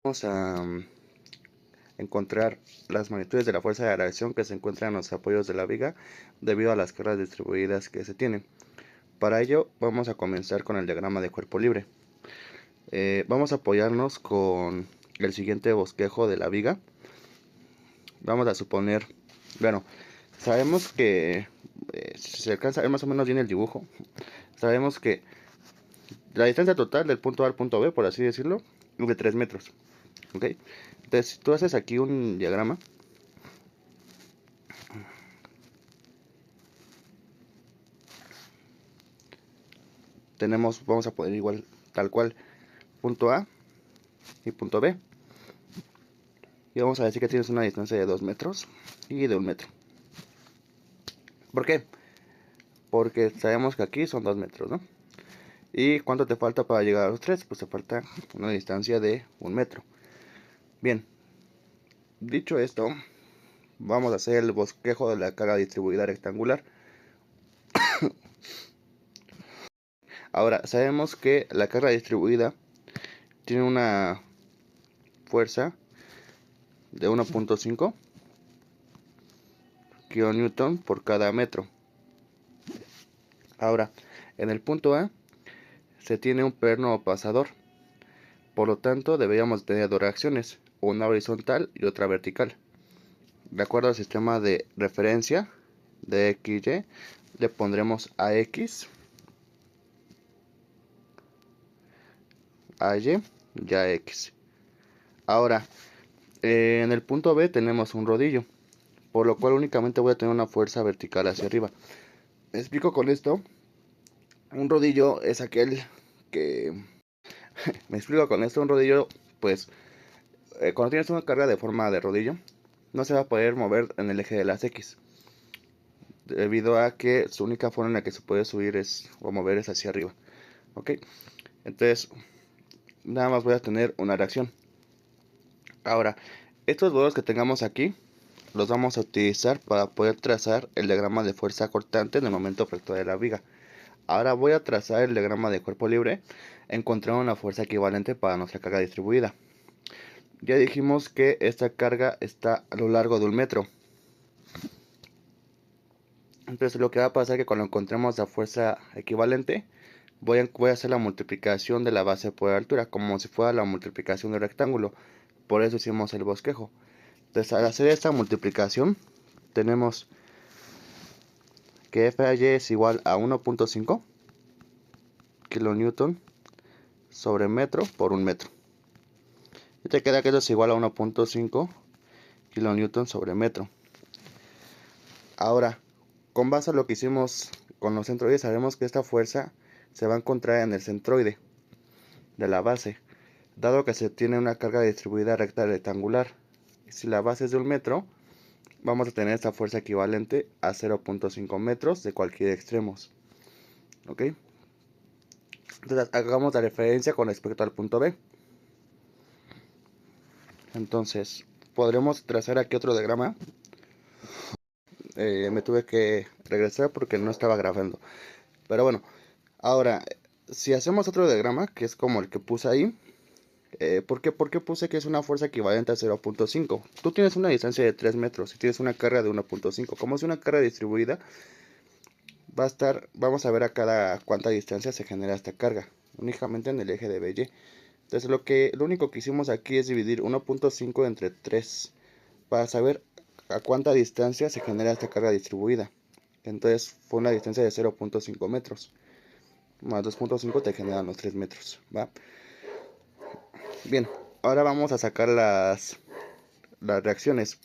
Vamos a encontrar las magnitudes de la fuerza de reacción que se encuentran en los apoyos de la viga debido a las cargas distribuidas que se tienen. Para ello vamos a comenzar con el diagrama de cuerpo libre. Vamos a apoyarnos con el siguiente bosquejo de la viga. Vamos a suponer, bueno, sabemos que si se alcanza a ver más o menos bien el dibujo, sabemos que la distancia total del punto A al punto B, por así decirlo, es de 3 metros. ¿Ok? Entonces, si tú haces aquí un diagrama, vamos a poner igual, tal cual, punto A y punto B. Y vamos a decir que tienes una distancia de 2 metros y de 1 metro. ¿Por qué? Porque sabemos que aquí son 2 metros, ¿no? ¿Y cuánto te falta para llegar a los 3? Pues te falta una distancia de 1 metro. Bien, dicho esto, vamos a hacer el bosquejo de la carga distribuida rectangular. Ahora, sabemos que la carga distribuida tiene una fuerza de 1.5 kN por cada metro. Ahora, en el punto A se tiene un perno pasador, por lo tanto deberíamos tener dos reacciones, una horizontal y otra vertical. De acuerdo al sistema de referencia de XY, le pondremos AX, AY y AX. Ahora, en el punto B tenemos un rodillo, por lo cual únicamente voy a tener una fuerza vertical hacia arriba. Me explico con esto. Un rodillo es aquel que... Me explico con esto. Un rodillo, pues, cuando tienes una carga de forma de rodillo, no se va a poder mover en el eje de las X, debido a que su única forma en la que se puede subir o mover es hacia arriba. Ok, entonces nada más voy a tener una reacción. Ahora, estos valores que tengamos aquí los vamos a utilizar para poder trazar el diagrama de fuerza cortante en el momento efectuado de la viga. Ahora voy a trazar el diagrama de cuerpo libre, encontrando una fuerza equivalente para nuestra carga distribuida. Ya dijimos que esta carga está a lo largo de 1 metro. Entonces lo que va a pasar es que cuando encontremos la fuerza equivalente, voy a hacer la multiplicación de la base por altura, como si fuera la multiplicación del rectángulo. Por eso hicimos el bosquejo. Entonces al hacer esta multiplicación, tenemos que Fy es igual a 1.5 kN sobre metro por 1 metro. Y te queda que eso es igual a 1.5 kN sobre metro. Ahora, con base a lo que hicimos con los centroides, sabemos que esta fuerza se va a encontrar en el centroide de la base, dado que se tiene una carga distribuida recta rectangular. Si la base es de 1 metro, vamos a tener esta fuerza equivalente a 0.5 metros de cualquier extremo. ¿Ok? Entonces hagamos la referencia con respecto al punto B. Entonces, podremos trazar aquí otro diagrama. Me tuve que regresar porque no estaba grabando. Pero bueno, ahora, si hacemos otro diagrama, que es como el que puse ahí, ¿por qué puse que es una fuerza equivalente a 0.5? Tú tienes una distancia de 3 metros y tienes una carga de 1.5. Como es una carga distribuida, vamos a ver a cada cuánta distancia se genera esta carga, únicamente en el eje de BY. Entonces lo único que hicimos aquí es dividir 1.5 entre 3 para saber a cuánta distancia se genera esta carga distribuida. Entonces fue una distancia de 0.5 metros. Más 2.5 te generan los 3 metros. ¿Va? Bien, ahora vamos a sacar las reacciones.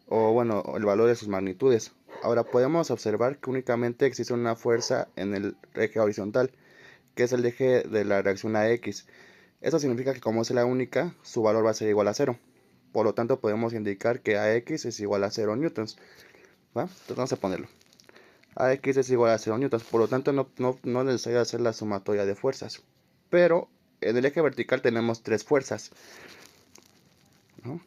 O bueno, el valor de sus magnitudes. Ahora podemos observar que únicamente existe una fuerza en el eje horizontal, que es el eje de la reacción AX. Eso significa que como es la única, su valor va a ser igual a 0. Por lo tanto podemos indicar que AX es igual a 0 newtons. ¿Va? Entonces vamos a ponerlo. AX es igual a 0 newtons. Por lo tanto no es necesario hacer la sumatoria de fuerzas. Pero en el eje vertical tenemos 3 fuerzas, ¿no?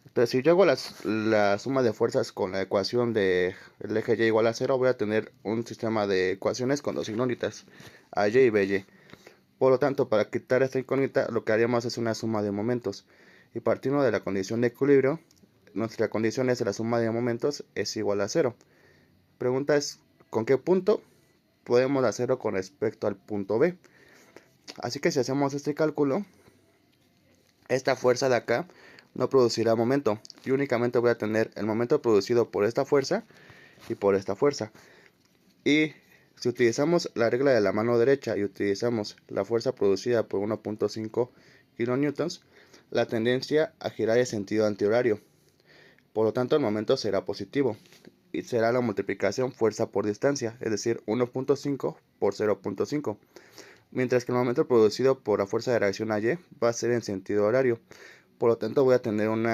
Entonces, si yo hago la suma de fuerzas con la ecuación del eje y igual a 0, voy a tener un sistema de ecuaciones con dos incógnitas, AY y BY. Por lo tanto, para quitar esta incógnita, lo que haríamos es una suma de momentos. Y partiendo de la condición de equilibrio, nuestra condición es que la suma de momentos es igual a 0. Pregunta es, ¿con qué punto podemos hacerlo con respecto al punto B? Así que si hacemos este cálculo, esta fuerza de acá no producirá momento. Y únicamente voy a tener el momento producido por esta fuerza y por esta fuerza. Y si utilizamos la regla de la mano derecha y utilizamos la fuerza producida por 1.5 kN, la tendencia a girar es sentido antihorario. Por lo tanto, el momento será positivo y será la multiplicación fuerza por distancia, es decir, 1.5 por 0.5. Mientras que el momento producido por la fuerza de reacción a Y va a ser en sentido horario. Por lo tanto, voy a tener un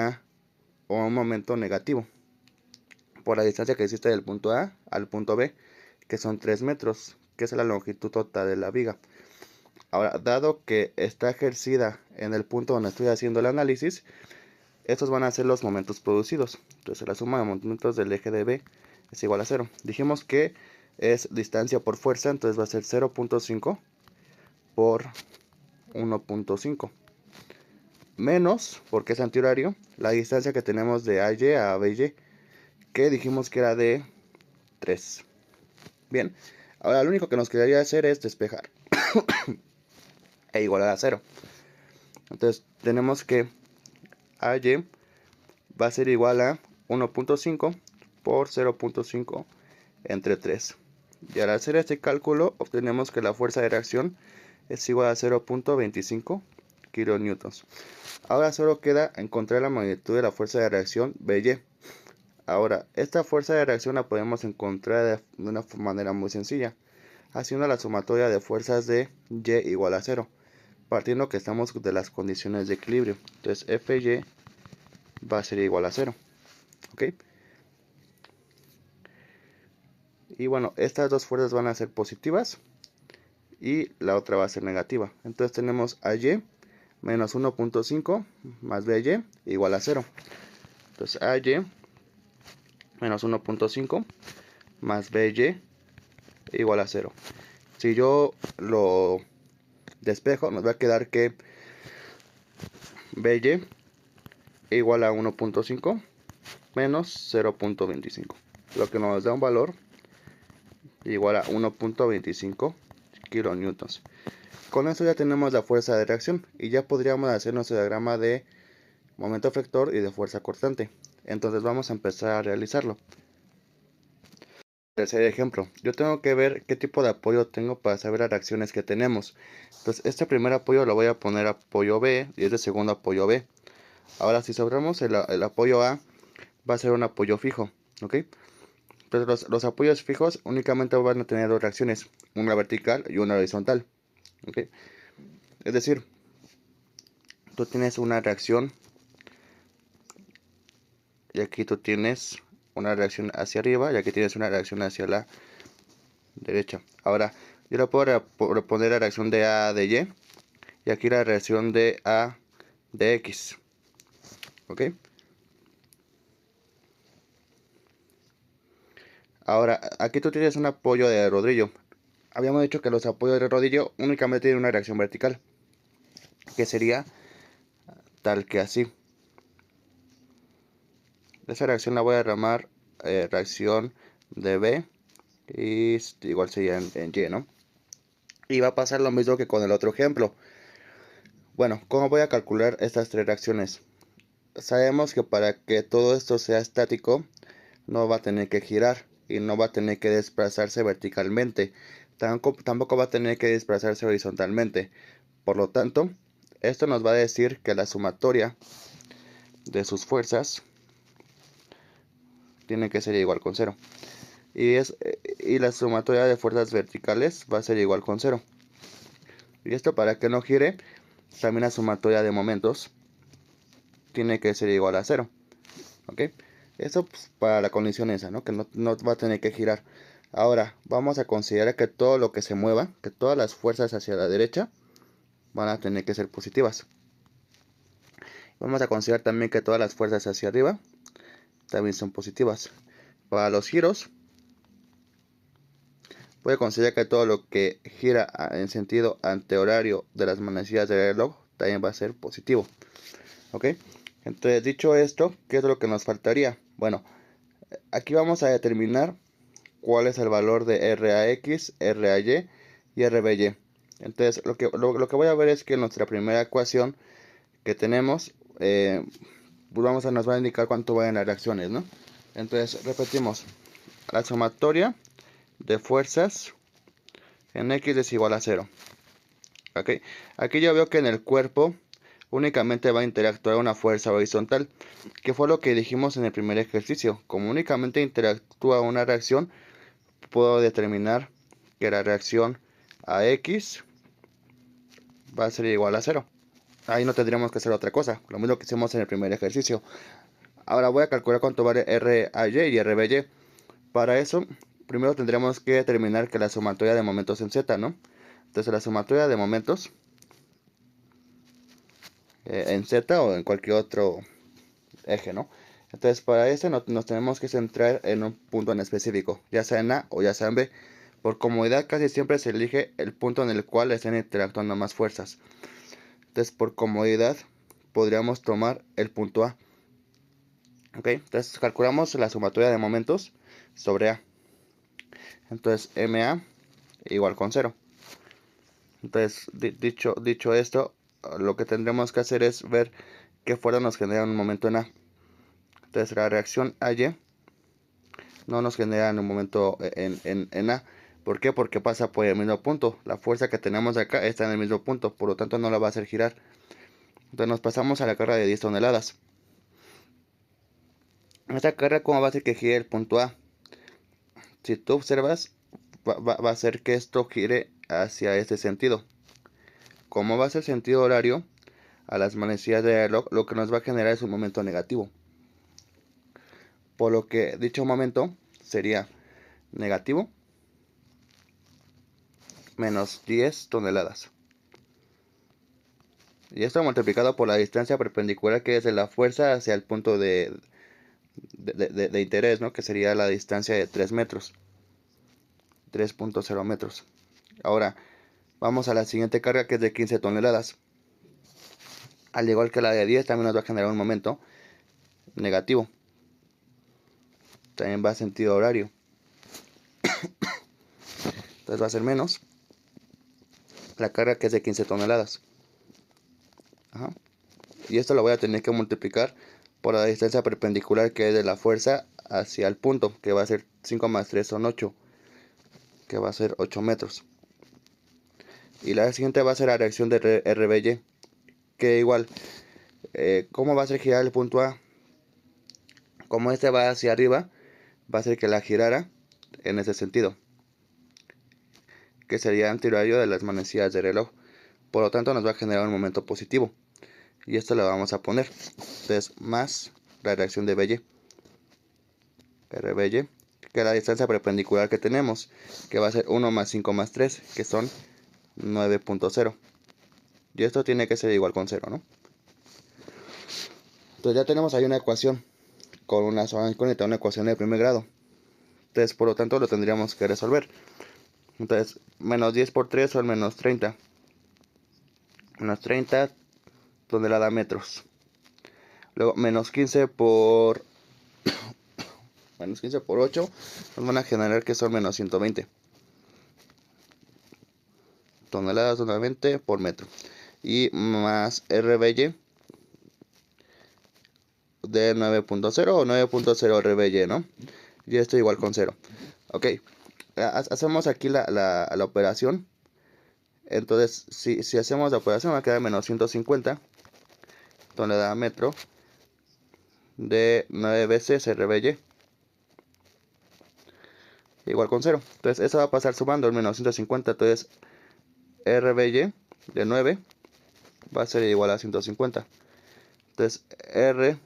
momento negativo por la distancia que existe del punto A al punto B, que son 3 metros, que es la longitud total de la viga. Ahora, dado que está ejercida en el punto donde estoy haciendo el análisis, estos van a ser los momentos producidos. Entonces, la suma de momentos del eje de B es igual a 0. Dijimos que es distancia por fuerza, entonces va a ser 0.5 por 1.5. Menos, porque es antihorario, la distancia que tenemos de AY a BY, que dijimos que era de 3. Bien, ahora lo único que nos quedaría hacer es despejar e igualar a 0. Entonces tenemos que AY va a ser igual a 1.5 por 0.5 entre 3. Y al hacer este cálculo obtenemos que la fuerza de reacción es igual a 0.25 kN. Ahora solo queda encontrar la magnitud de la fuerza de reacción BY. Ahora, esta fuerza de reacción la podemos encontrar de una manera muy sencilla, haciendo la sumatoria de fuerzas de Y igual a 0, partiendo que estamos de las condiciones de equilibrio. Entonces, FY va a ser igual a 0. ¿Ok? Y bueno, estas dos fuerzas van a ser positivas y la otra va a ser negativa. Entonces tenemos AY menos 1.5 más BY igual a 0. Entonces AY menos 1.5 más BY igual a 0. Si yo lo despejo, nos va a quedar que BY igual a 1.5 menos 0.25, lo que nos da un valor igual a 1.25 kilonewtons. Con eso ya tenemos la fuerza de reacción y ya podríamos hacer nuestro diagrama de momento efector y de fuerza cortante. Entonces vamos a empezar a realizarlo. Tercer ejemplo, yo tengo que ver qué tipo de apoyo tengo para saber las reacciones que tenemos. Entonces este primer apoyo lo voy a poner apoyo B y este segundo apoyo B. Ahora si sobramos el apoyo A, va a ser un apoyo fijo, ¿ok? Entonces los apoyos fijos únicamente van a tener dos reacciones, una vertical y una horizontal, ¿ok? Es decir, tú tienes una reacción y aquí tú tienes una reacción hacia arriba y aquí tienes una reacción hacia la derecha. Ahora, yo le puedo proponer la reacción de A de Y y aquí la reacción de A de X, ¿ok? Ahora, aquí tú tienes un apoyo de rodillo. Habíamos dicho que los apoyos de rodillo únicamente tienen una reacción vertical, que sería tal que así. Esa reacción la voy a llamar reacción de B y igual sería en Y, ¿no? Y va a pasar lo mismo que con el otro ejemplo. Bueno, ¿cómo voy a calcular estas tres reacciones? Sabemos que para que todo esto sea estático, no va a tener que girar y no va a tener que desplazarse verticalmente. Tampoco va a tener que desplazarse horizontalmente. Por lo tanto, esto nos va a decir que la sumatoria de sus fuerzas tiene que ser igual con 0. Y la sumatoria de fuerzas verticales va a ser igual con 0. Y esto para que no gire, también la sumatoria de momentos tiene que ser igual a 0. ¿Ok? Eso pues, para la condición esa, ¿no? Que no va a tener que girar. Ahora, vamos a considerar que todo lo que se mueva, que todas las fuerzas hacia la derecha, van a tener que ser positivas. Vamos a considerar también que todas las fuerzas hacia arriba también son positivas. Para los giros, Voy a considerar que todo lo que gira en sentido antihorario de las manecillas del reloj también va a ser positivo. ¿Ok? Entonces, dicho esto, ¿qué es lo que nos faltaría? Bueno, aquí vamos a determinar cuál es el valor de RAX, RAY y RBY. Entonces, lo que voy a ver es que en nuestra primera ecuación que tenemos, nos va a indicar cuánto vayan las reacciones, ¿no? Entonces, repetimos, la sumatoria de fuerzas en X es igual a 0. ¿Ok? Aquí yo veo que en el cuerpo únicamente va a interactuar una fuerza horizontal, que fue lo que dijimos en el primer ejercicio. Como únicamente interactúa una reacción, puedo determinar que la reacción a X va a ser igual a 0. Ahí no tendríamos que hacer otra cosa, lo mismo que hicimos en el primer ejercicio. Ahora voy a calcular cuánto vale RAY y RBY. Para eso, primero tendremos que determinar que la sumatoria de momentos en Z, ¿no? Entonces la sumatoria de momentos en Z o en cualquier otro eje, ¿no? Entonces para eso nos tenemos que centrar en un punto en específico, ya sea en A o ya sea en B. Por comodidad casi siempre se elige el punto en el cual estén interactuando más fuerzas. Entonces por comodidad podríamos tomar el punto A. ¿Ok? Entonces calculamos la sumatoria de momentos sobre A. Entonces MA igual con 0. Entonces dicho esto, lo que tendremos que hacer es ver qué fuerza nos genera un momento en A. Entonces la reacción AY no nos genera en un momento en A. ¿Por qué? Porque pasa por el mismo punto. La fuerza que tenemos acá está en el mismo punto, por lo tanto no la va a hacer girar. Entonces nos pasamos a la carga de 10 toneladas. Esta carga, ¿cómo va a hacer que gire el punto A? Si tú observas, va a hacer que esto gire hacia este sentido. Como va a ser sentido horario, a las manecillas de reloj, lo que nos va a generar es un momento negativo. Por lo que dicho momento sería negativo menos 10 toneladas. Y esto multiplicado por la distancia perpendicular que es de la fuerza hacia el punto de interés, ¿no? Que sería la distancia de 3 metros. 3.0 metros. Ahora, vamos a la siguiente carga que es de 15 toneladas. Al igual que la de 10, también nos va a generar un momento negativo. También va a sentido horario. Entonces va a ser menos la carga que es de 15 toneladas. Ajá. Y esto lo voy a tener que multiplicar por la distancia perpendicular que es de la fuerza hacia el punto, que va a ser 5 más 3 son 8, que va a ser 8 metros. Y la siguiente va a ser la reacción de RBY, que igual, ¿cómo va a ser girar el punto A? Como este va hacia arriba, va a ser que la girara en ese sentido, que sería antihorario de las manecillas de reloj. Por lo tanto nos va a generar un momento positivo. Y esto lo vamos a poner. Entonces, más la reacción de BY. RBY, que es la distancia perpendicular que tenemos, que va a ser 1 más 5 más 3, que son 9.0. Y esto tiene que ser igual con 0, ¿no? Entonces ya tenemos ahí una ecuación con una sola incógnita, una ecuación de primer grado. Entonces, por lo tanto, lo tendríamos que resolver. Entonces, menos 10 por 3 son menos 30. Menos 30 tonelada metros. Luego, menos 15 por 8 nos van a generar que son menos 120 toneladas nuevamente por metro. Y más RBY de 9.0 o 9.0 RBY, ¿no? Y esto igual con 0. Ok, hacemos aquí la operación. Entonces, si hacemos la operación, va a quedar menos 150 tonelada metro de 9 veces RBY igual con 0. Entonces, eso va a pasar sumando el menos 150. Entonces, RBY de 9 va a ser igual a 150. Entonces, RBY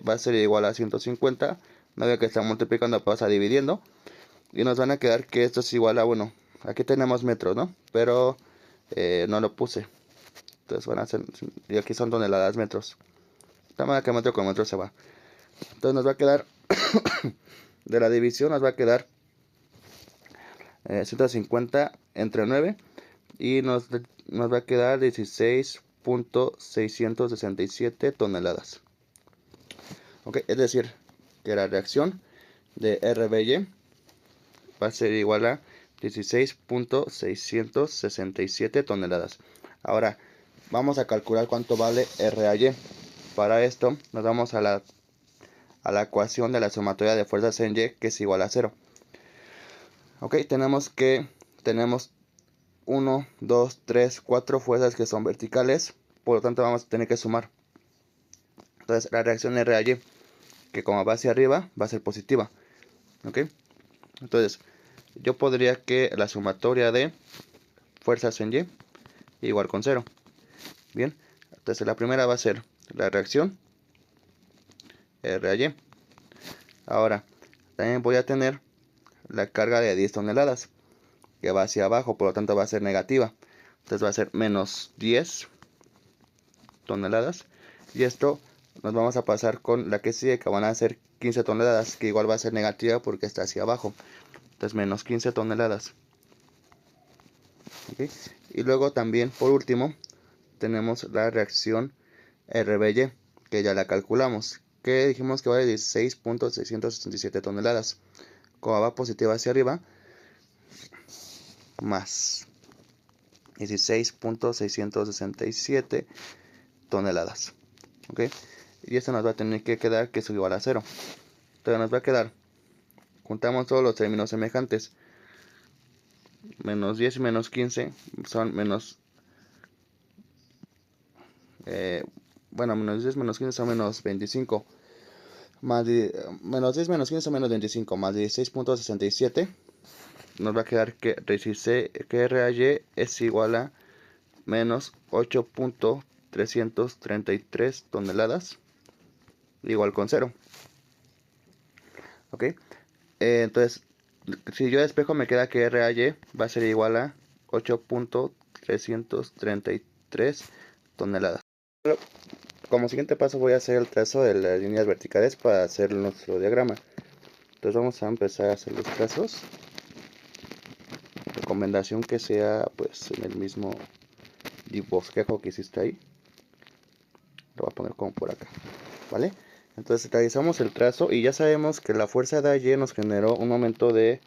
va a ser igual a 150. No veo que está multiplicando, pasa dividiendo. Y nos van a quedar que esto es igual a, bueno, aquí tenemos metros, ¿no? Pero no lo puse. Entonces van a ser, y aquí son toneladas metros. De manera que metro con metro se va. Entonces nos va a quedar, de la división nos va a quedar 150 entre 9 y nos va a quedar 16.667 toneladas. Ok, es decir, que la reacción de RBY va a ser igual a 16.667 toneladas. Ahora, vamos a calcular cuánto vale RAY. Para esto, nos vamos a la ecuación de la sumatoria de fuerzas en Y, que es igual a 0. Ok, tenemos 1, 2, 3, 4 fuerzas que son verticales. Por lo tanto, vamos a tener que sumar. Entonces, la reacción RAY, que como va hacia arriba, va a ser positiva. Ok, entonces, yo podría que la sumatoria de fuerzas en Y igual con 0. Bien, entonces la primera va a ser la reacción RAY. Ahora, también voy a tener la carga de 10 toneladas que va hacia abajo, por lo tanto va a ser negativa. Entonces va a ser menos 10 toneladas. Y esto nos vamos a pasar con la que sigue, que van a ser 15 toneladas, que igual va a ser negativa porque está hacia abajo. Entonces menos 15 toneladas. ¿Okay? Y luego también, por último, tenemos la reacción RBY, que ya la calculamos, que dijimos que vale 16.667 toneladas. Como va positiva hacia arriba, más 16.667 toneladas. ¿Ok? Y esto nos va a tener que quedar que es igual a 0. Entonces nos va a quedar, juntamos todos los términos semejantes, menos 10 y menos 15 son menos, menos 10 menos 15 son menos 25, menos 10 menos 15 son menos 25, más 16.67, nos va a quedar que RAY es igual a menos 8.333 toneladas, igual con 0. Ok, entonces si yo despejo me queda que RAY va a ser igual a 8.333 toneladas. Como siguiente paso voy a hacer el trazo de las líneas verticales para hacer nuestro diagrama. Entonces vamos a empezar a hacer los trazos. Recomendación que sea pues en el mismo bosquejo que hiciste ahí. Lo voy a poner como por acá, ¿vale? Entonces realizamos el trazo y ya sabemos que la fuerza de AY nos generó un momento de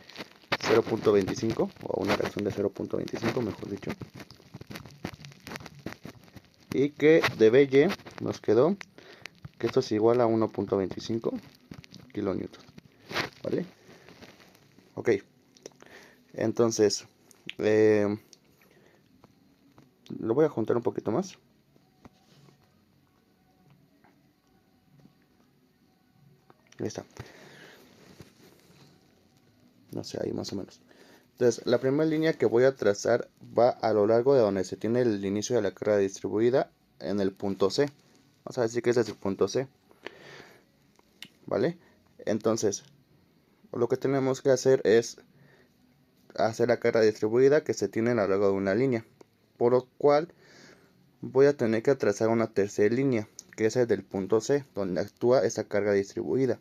0.25 o una reacción de 0.25 mejor dicho, y que de BY nos quedó que esto es igual a 1.25 kilonewton, ¿vale? Ok, entonces lo voy a juntar un poquito más. Ahí está, no sé, ahí más o menos. Entonces, la primera línea que voy a trazar va a lo largo de donde se tiene el inicio de la carga distribuida en el punto C. Vamos a decir que ese es el punto C, ¿vale? Entonces, lo que tenemos que hacer es hacer la carga distribuida que se tiene a lo largo de una línea. Por lo cual, voy a tener que trazar una tercera línea, que es el del punto C, donde actúa esa carga distribuida.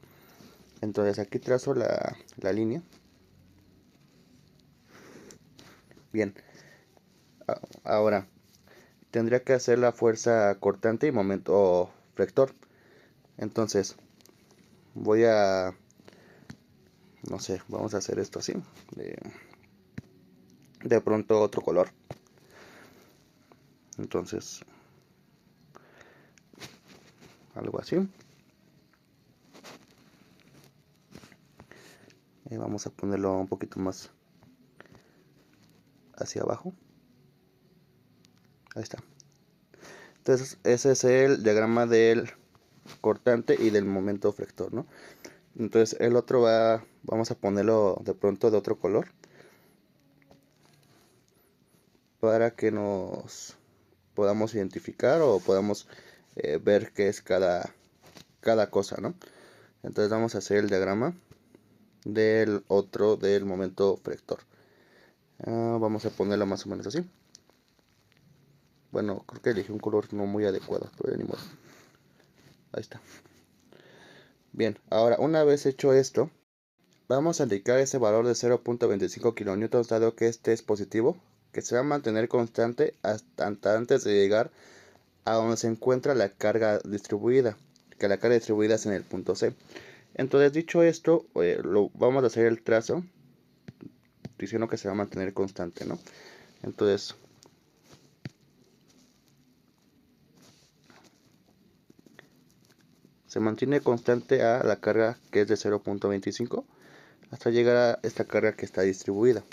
Entonces, aquí trazo la línea. Bien, ahora tendría que hacer la fuerza cortante y momento flector. Entonces voy a, no sé, vamos a hacer esto así, de pronto otro color. Entonces algo así, vamos a ponerlo un poquito más hacia abajo. Ahí está. Entonces ese es el diagrama del cortante y del momento flector, ¿no? Entonces el otro vamos a ponerlo de pronto de otro color para que nos podamos identificar o podamos ver qué es cada cosa, ¿no? Entonces vamos a hacer el diagrama del otro del momento flector. Vamos a ponerlo más o menos así. Bueno, creo que elegí un color no muy adecuado, pero ni modo. Ahí está. Bien, ahora una vez hecho esto, vamos a indicar ese valor de 0.25 kN dado que este es positivo, que se va a mantener constante hasta antes de llegar a donde se encuentra la carga distribuida, que la carga distribuida es en el punto C. Entonces, dicho esto, vamos a hacer el trazo diciendo que se va a mantener constante, ¿no? Entonces, se mantiene constante a la carga que es de 0.25 hasta llegar a esta carga que está distribuida.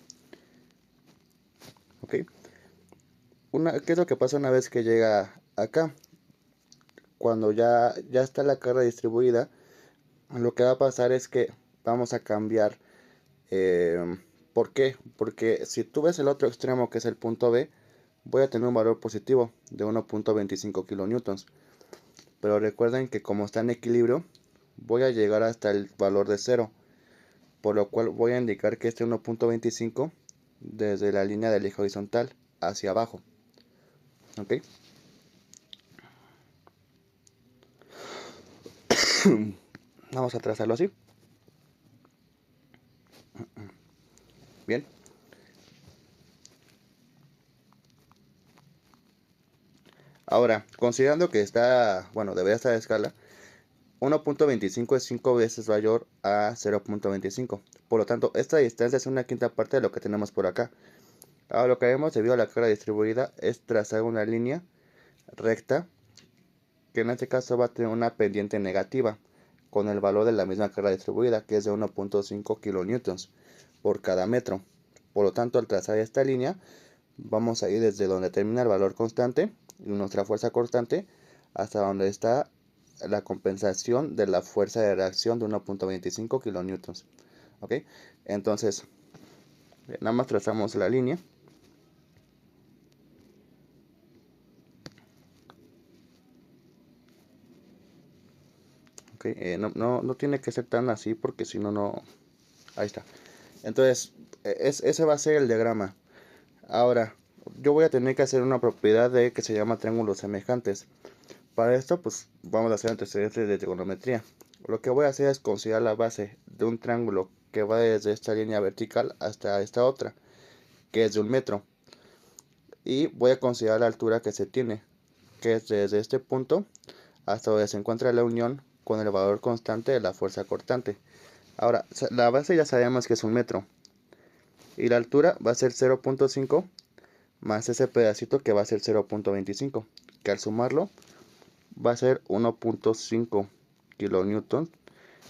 ¿Ok? ¿Qué es lo que pasa una vez que llega acá? Cuando ya está la carga distribuida, lo que va a pasar es que vamos a cambiar. ¿Por qué? Porque si tú ves el otro extremo, que es el punto B, voy a tener un valor positivo de 1.25 kilonewtons. Pero recuerden que como está en equilibrio, voy a llegar hasta el valor de 0. Por lo cual voy a indicar que este 1.25 desde la línea del eje horizontal hacia abajo. ¿Ok? Vamos a trazarlo así. Bien. Ahora, considerando que está, bueno, debería estar a escala, 1.25 es 5 veces mayor a 0.25. Por lo tanto, esta distancia es una quinta parte de lo que tenemos por acá. Ahora lo que haremos debido a la carga distribuida es trazar una línea recta, que en este caso va a tener una pendiente negativa, con el valor de la misma carga distribuida, que es de 1.5 kilonewtons por cada metro. Por lo tanto, al trazar esta línea, vamos a ir desde donde termina el valor constante, nuestra fuerza constante, hasta donde está la compensación de la fuerza de reacción de 1.25 kilonewtons. ¿Ok? Entonces, nada más trazamos la línea. ¿Ok? No tiene que ser tan así porque si no, no... Ahí está. Entonces, ese va a ser el diagrama. Ahora, yo voy a tener que hacer una propiedad que se llama triángulos semejantes. Para esto, pues vamos a hacer antecedentes de trigonometría. Lo que voy a hacer es considerar la base de un triángulo que va desde esta línea vertical hasta esta otra, que es de 1 metro. Y voy a considerar la altura que se tiene, que es desde este punto hasta donde se encuentra la unión con el valor constante de la fuerza cortante. Ahora, la base ya sabemos que es 1 metro. Y la altura va a ser 0.5 más ese pedacito que va a ser 0.25, que al sumarlo va a ser 1.5 kilonewtons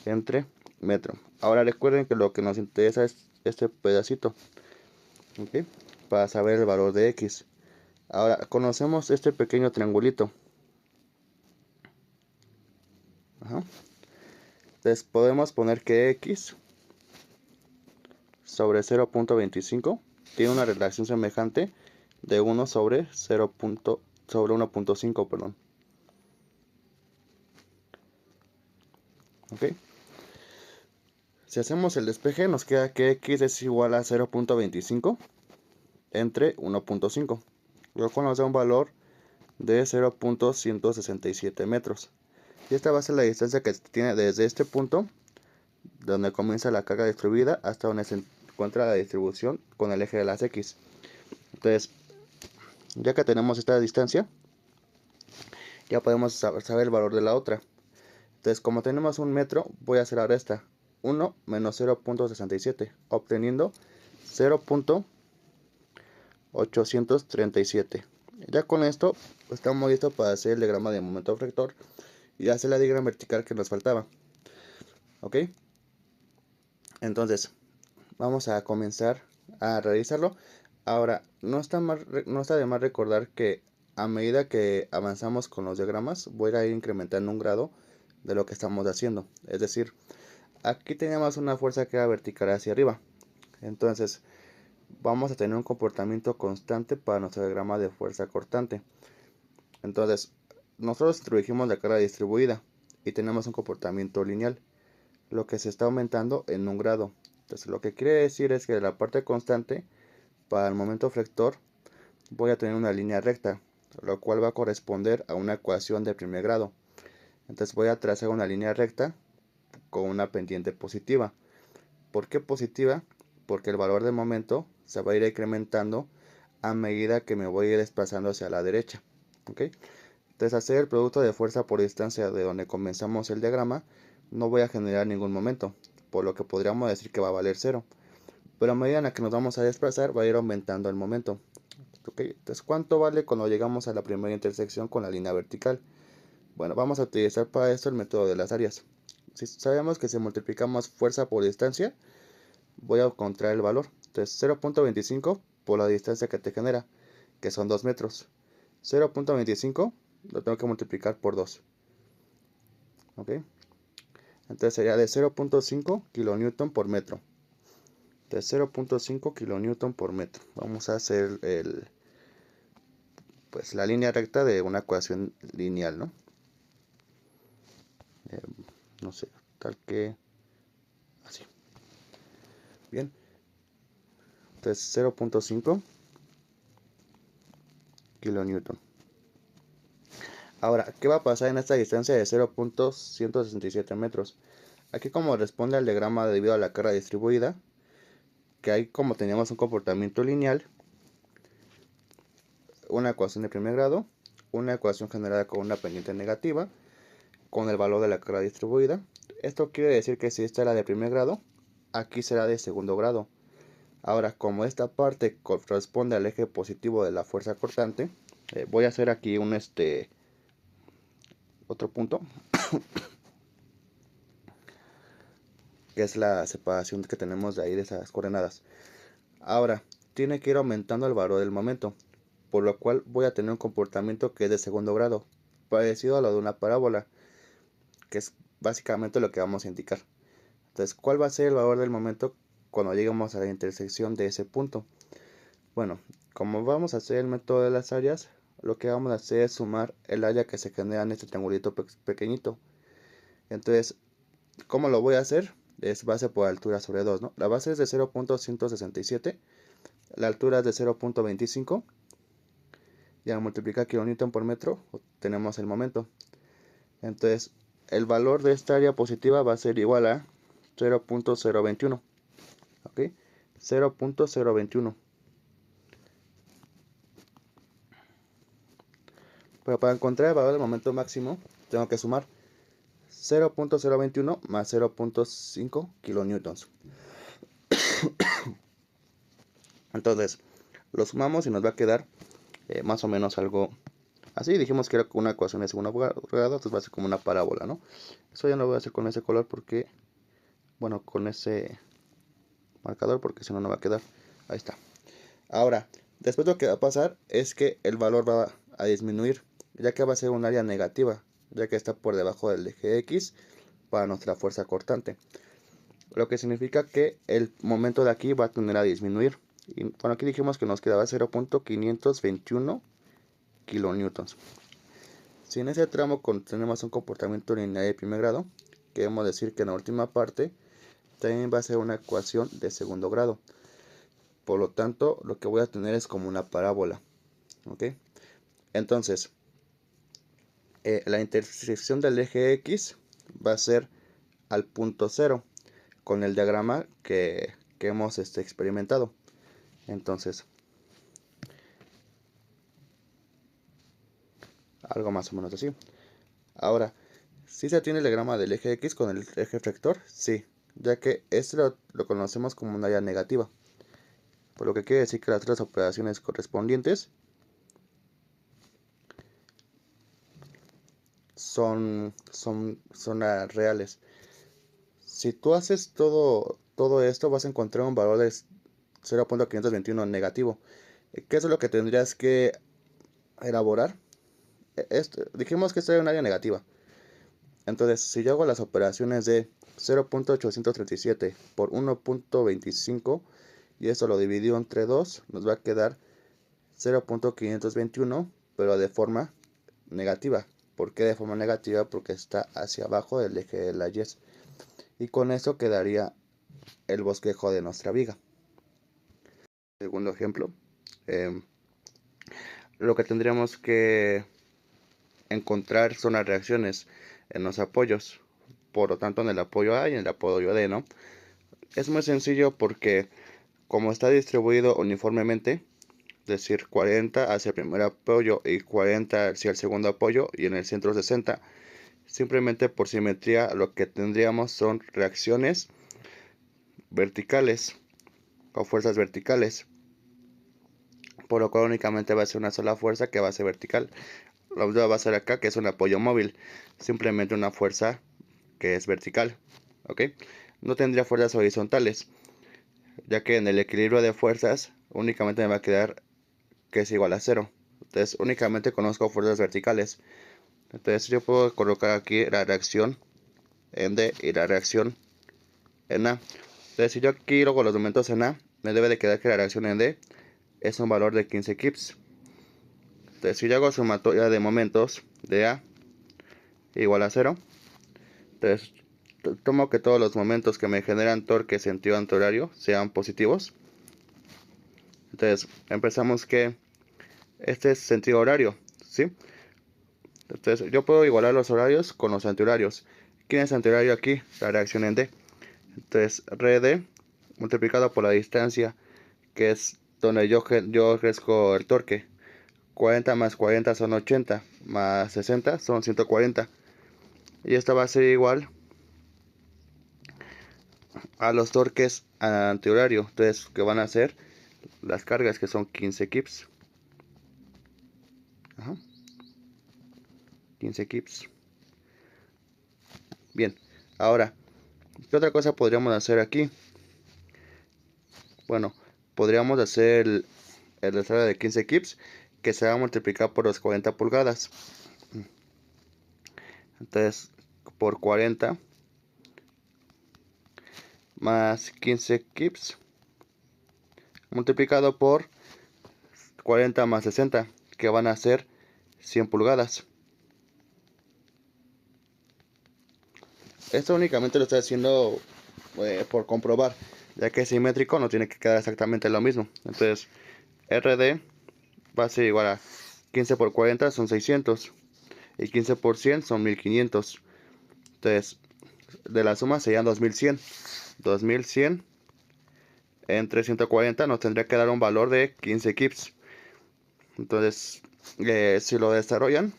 entre metro. Ahora recuerden que lo que nos interesa es este pedacito, ¿ok? Para saber el valor de X. Ahora conocemos este pequeño triangulito. Ajá. Entonces podemos poner que X sobre 0.25 tiene una relación semejante de 1 sobre 0. Sobre 1.5, perdón. ¿Ok? Si hacemos el despeje, nos queda que X es igual a 0.25 entre 1.5, lo cual nos da un valor de 0.167 metros. Y esta va a ser la distancia que tiene desde este punto, donde comienza la carga distribuida, hasta donde se encuentra la distribución con el eje de las X. Entonces, ya que tenemos esta distancia, ya podemos saber el valor de la otra. Entonces, como tenemos 1 metro, voy a hacer ahora esta. 1 menos 0.67, obteniendo 0.837. Ya con esto estamos listos para hacer el diagrama de momento vector y hacer la diagrama vertical que nos faltaba. ¿Ok? Entonces, vamos a comenzar a realizarlo. Ahora, no está de más recordar que a medida que avanzamos con los diagramas, voy a ir incrementando un grado de lo que estamos haciendo. Es decir, aquí teníamos una fuerza que era vertical hacia arriba. Entonces, vamos a tener un comportamiento constante para nuestro diagrama de fuerza cortante. Entonces, nosotros introdujimos la carga distribuida y tenemos un comportamiento lineal, lo que se está aumentando en 1 grado. Entonces, lo que quiere decir es que la parte constante para el momento flector voy a tener una línea recta, lo cual va a corresponder a una ecuación de primer grado. Entonces voy a trazar una línea recta con una pendiente positiva. ¿Por qué positiva? Porque el valor del momento se va a ir incrementando a medida que me voy a ir desplazando hacia la derecha. ¿Ok? Entonces, hacer el producto de fuerza por distancia de donde comenzamos el diagrama, no voy a generar ningún momento, por lo que podríamos decir que va a valer 0. Pero a medida en la que nos vamos a desplazar, va a ir aumentando el momento. ¿Ok? Entonces, ¿cuánto vale cuando llegamos a la primera intersección con la línea vertical? Bueno, vamos a utilizar para esto el método de las áreas. Si sabemos que si multiplicamos fuerza por distancia, voy a encontrar el valor. Entonces, 0.25 por la distancia que te genera, que son 2 metros. 0.25 lo tengo que multiplicar por 2. ¿Ok? Entonces sería de 0.5 kilonewton por metro. De 0.5 kilonewton por metro. Vamos a hacer pues la línea recta de una ecuación lineal, ¿no? No sé, tal que así. Bien. Entonces 0.5 kilonewton. Ahora, ¿qué va a pasar en esta distancia de 0.167 metros? Aquí, como responde al diagrama debido a la carga distribuida, que ahí, como teníamos un comportamiento lineal, una ecuación de primer grado, una ecuación generada con una pendiente negativa, con el valor de la carga distribuida. Esto quiere decir que si esta era de primer grado, aquí será de segundo grado. Ahora, como esta parte corresponde al eje positivo de la fuerza cortante, voy a hacer aquí un otro punto, que es la separación que tenemos de ahí de esas coordenadas. Ahora, tiene que ir aumentando el valor del momento, por lo cual voy a tener un comportamiento que es de segundo grado, parecido a lo de una parábola, que es básicamente lo que vamos a indicar. Entonces, ¿cuál va a ser el valor del momento cuando lleguemos a la intersección de ese punto? Bueno, como vamos a hacer el método de las áreas, lo que vamos a hacer es sumar el área que se genera en este triangulito pequeñito. Entonces, ¿cómo lo voy a hacer? Es base por altura sobre 2, ¿no? La base es de 0.167, la altura es de 0.25, y al multiplicar kilonewton por metro, obtenemos el momento. Entonces, el valor de esta área positiva va a ser igual a 0.021. ¿Ok? 0.021. Pero para encontrar el valor del momento máximo, tengo que sumar 0.021 más 0.5 kilonewtons. Entonces, lo sumamos y nos va a quedar más o menos algo así. Dijimos que era una ecuación de segundo grado, entonces va a ser como una parábola, ¿no? Eso ya no lo voy a hacer con ese color porque, bueno, con ese marcador, porque si no, no va a quedar. Ahí está. Ahora, después lo que va a pasar es que el valor va a disminuir, ya que va a ser un área negativa, ya que está por debajo del eje X para nuestra fuerza cortante. Lo que significa que el momento de aquí va a tender a disminuir. Y bueno, aquí dijimos que nos quedaba 0.521 kilonewtons. Si en ese tramo tenemos un comportamiento lineal de primer grado, queremos decir que en la última parte también va a ser una ecuación de segundo grado. Por lo tanto, lo que voy a tener es como una parábola. ¿Ok? Entonces, la intersección del eje X va a ser al punto 0 con el diagrama que hemos experimentado. Entonces, algo más o menos así. Ahora, ¿sí se tiene el diagrama del eje X con el eje rector? Sí, ya que este lo conocemos como una área negativa. Por lo que quiere decir que las tres operaciones correspondientes son reales. Si tú haces todo esto, vas a encontrar un valor de 0.521 negativo. ¿Qué es lo que tendrías que elaborar? Dijimos que esto es un área negativa. Entonces, si yo hago las operaciones de 0.837 por 1.25 y esto lo dividió entre 2, nos va a quedar 0.521, pero de forma negativa. ¿Por qué de forma negativa? Porque está hacia abajo del eje de la Y. Y con eso quedaría el bosquejo de nuestra viga. Segundo ejemplo, lo que tendríamos que encontrar son las reacciones en los apoyos. Por lo tanto, en el apoyo A y en el apoyo D, ¿no? Es muy sencillo porque como está distribuido uniformemente, es decir, 40 hacia el primer apoyo y 40 hacia el segundo apoyo y en el centro 60, simplemente por simetría lo que tendríamos son reacciones verticales o fuerzas verticales, por lo cual únicamente va a ser una sola fuerza que va a ser vertical. La otra va a ser acá, que es un apoyo móvil, simplemente una fuerza que es vertical, ¿ok? No tendría fuerzas horizontales, ya que en el equilibrio de fuerzas únicamente me va a quedar que es igual a cero. Entonces únicamente conozco fuerzas verticales. Entonces yo puedo colocar aquí la reacción en D y la reacción en A. Entonces si yo aquí luego los momentos en A, me debe de quedar que la reacción en D es un valor de 15 kips. Entonces si yo hago sumatoria de momentos de A igual a 0, entonces tomo que todos los momentos que me generan torque sentido antihorario sean positivos. Entonces empezamos que este es sentido horario, ¿sí? Entonces yo puedo igualar los horarios con los antihorarios. ¿Quién es antihorario aquí? La reacción en D. Entonces RD multiplicado por la distancia, que es donde yo ejerzo el torque. 40 más 40 son 80, más 60 son 140. Y esto va a ser igual a los torques antihorario. Entonces, que van a ser las cargas, que son 15 kips. Ajá. 15 kips. Bien, ahora, ¿qué otra cosa podríamos hacer aquí? Bueno, podríamos hacer el desarrollo de 15 kips que se va a multiplicar por los 40 pulgadas. Entonces, por 40 más 15 kips multiplicado por 40 más 60, que van a ser 100 pulgadas. Esto únicamente lo estoy haciendo por comprobar, ya que es simétrico, no tiene que quedar exactamente lo mismo. Entonces, RD va a ser igual a 15 por 40 son 600 y 15 por 100 son 1500. Entonces, de la suma serían 2100. 2100 entre 140 nos tendría que dar un valor de 15 kips. Entonces, si lo desarrollan,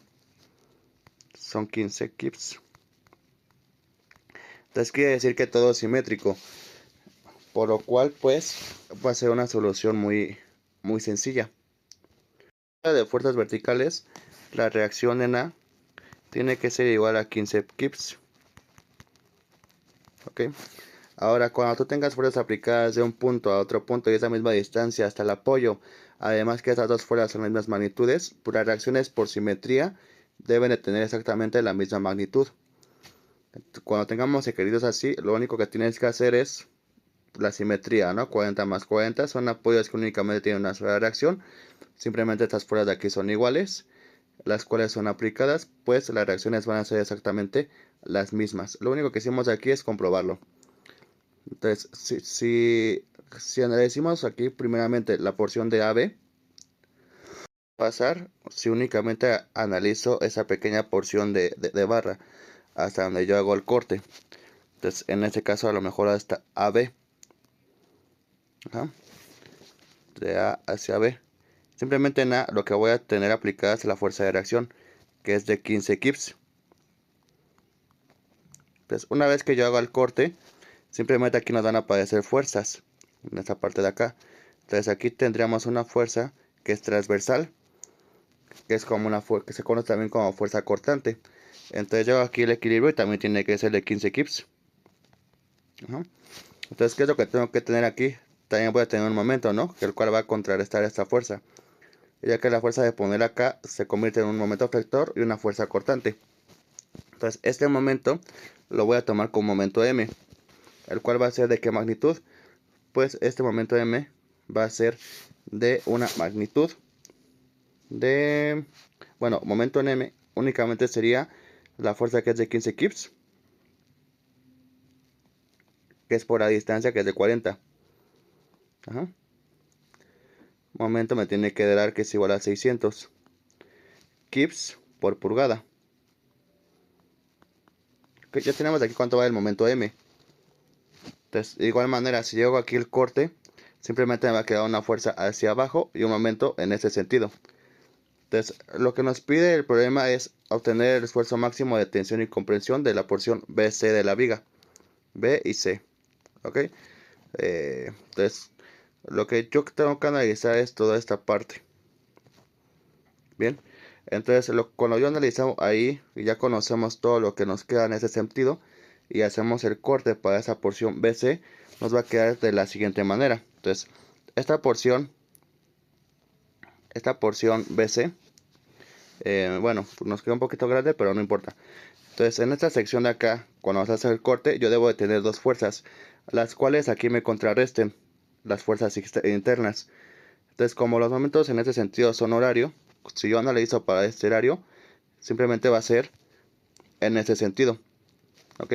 son 15 kips. Entonces quiere decir que todo es simétrico, por lo cual pues va a ser una solución muy sencilla. De fuerzas verticales, la reacción en A tiene que ser igual a 15 kips. ¿Ok? Ahora, cuando tú tengas fuerzas aplicadas de un punto a otro punto y esa misma distancia hasta el apoyo, además que estas dos fuerzas son las mismas magnitudes, pues las reacciones por simetría deben de tener exactamente la misma magnitud. Cuando tengamos equilibrios así, lo único que tienes que hacer es la simetría, ¿no? 40 más 40 son apoyos que únicamente tienen una sola reacción. Simplemente estas fuerzas de aquí son iguales, las cuales son aplicadas, pues las reacciones van a ser exactamente las mismas. Lo único que hicimos aquí es comprobarlo. Entonces, si analicemos aquí primeramente la porción de AB, pasar si únicamente analizo esa pequeña porción de barra hasta donde yo hago el corte. Entonces, en este caso a lo mejor hasta AB. Ajá. De A hacia B. Simplemente en A lo que voy a tener aplicada es la fuerza de reacción, que es de 15 kips. Entonces, una vez que yo haga el corte, simplemente aquí nos van a aparecer fuerzas, en esta parte de acá. Entonces aquí tendríamos una fuerza que es transversal, que es como una fuerza que se conoce también como fuerza cortante. Entonces yo hago aquí el equilibrio y también tiene que ser de 15 kips. Ajá. Entonces, ¿qué es lo que tengo que tener aquí? También voy a tener un momento, ¿no? El cual va a contrarrestar esta fuerza, ya que la fuerza de poner acá se convierte en un momento efector y una fuerza cortante. Entonces este momento lo voy a tomar como momento M, el cual va a ser de qué magnitud. Pues este momento M va a ser de una magnitud de, bueno, momento en M únicamente sería la fuerza que es de 15 kips, que es por la distancia que es de 40. Ajá. Momento me tiene que dar que es igual a 600 kips por pulgada. Ya tenemos aquí cuánto va el momento M. Entonces, de igual manera, si llego aquí el corte, simplemente me va a quedar una fuerza hacia abajo y un momento en ese sentido. Entonces, lo que nos pide el problema es obtener el esfuerzo máximo de tensión y comprensión de la porción BC de la viga. B y C. ¿Ok? Entonces, lo que yo tengo que analizar es toda esta parte. Bien. Entonces, cuando yo analizamos ahí, ya conocemos todo lo que nos queda en ese sentido, y hacemos el corte para esa porción BC, nos va a quedar de la siguiente manera. Entonces, esta porción BC, bueno, nos queda un poquito grande, pero no importa. Entonces, en esta sección de acá, cuando vas a hacer el corte, yo debo de tener dos fuerzas, las cuales aquí me contrarresten las fuerzas internas. Entonces, como los momentos en este sentido son horario, si yo analizo para este horario, simplemente va a ser en este sentido. ¿Ok?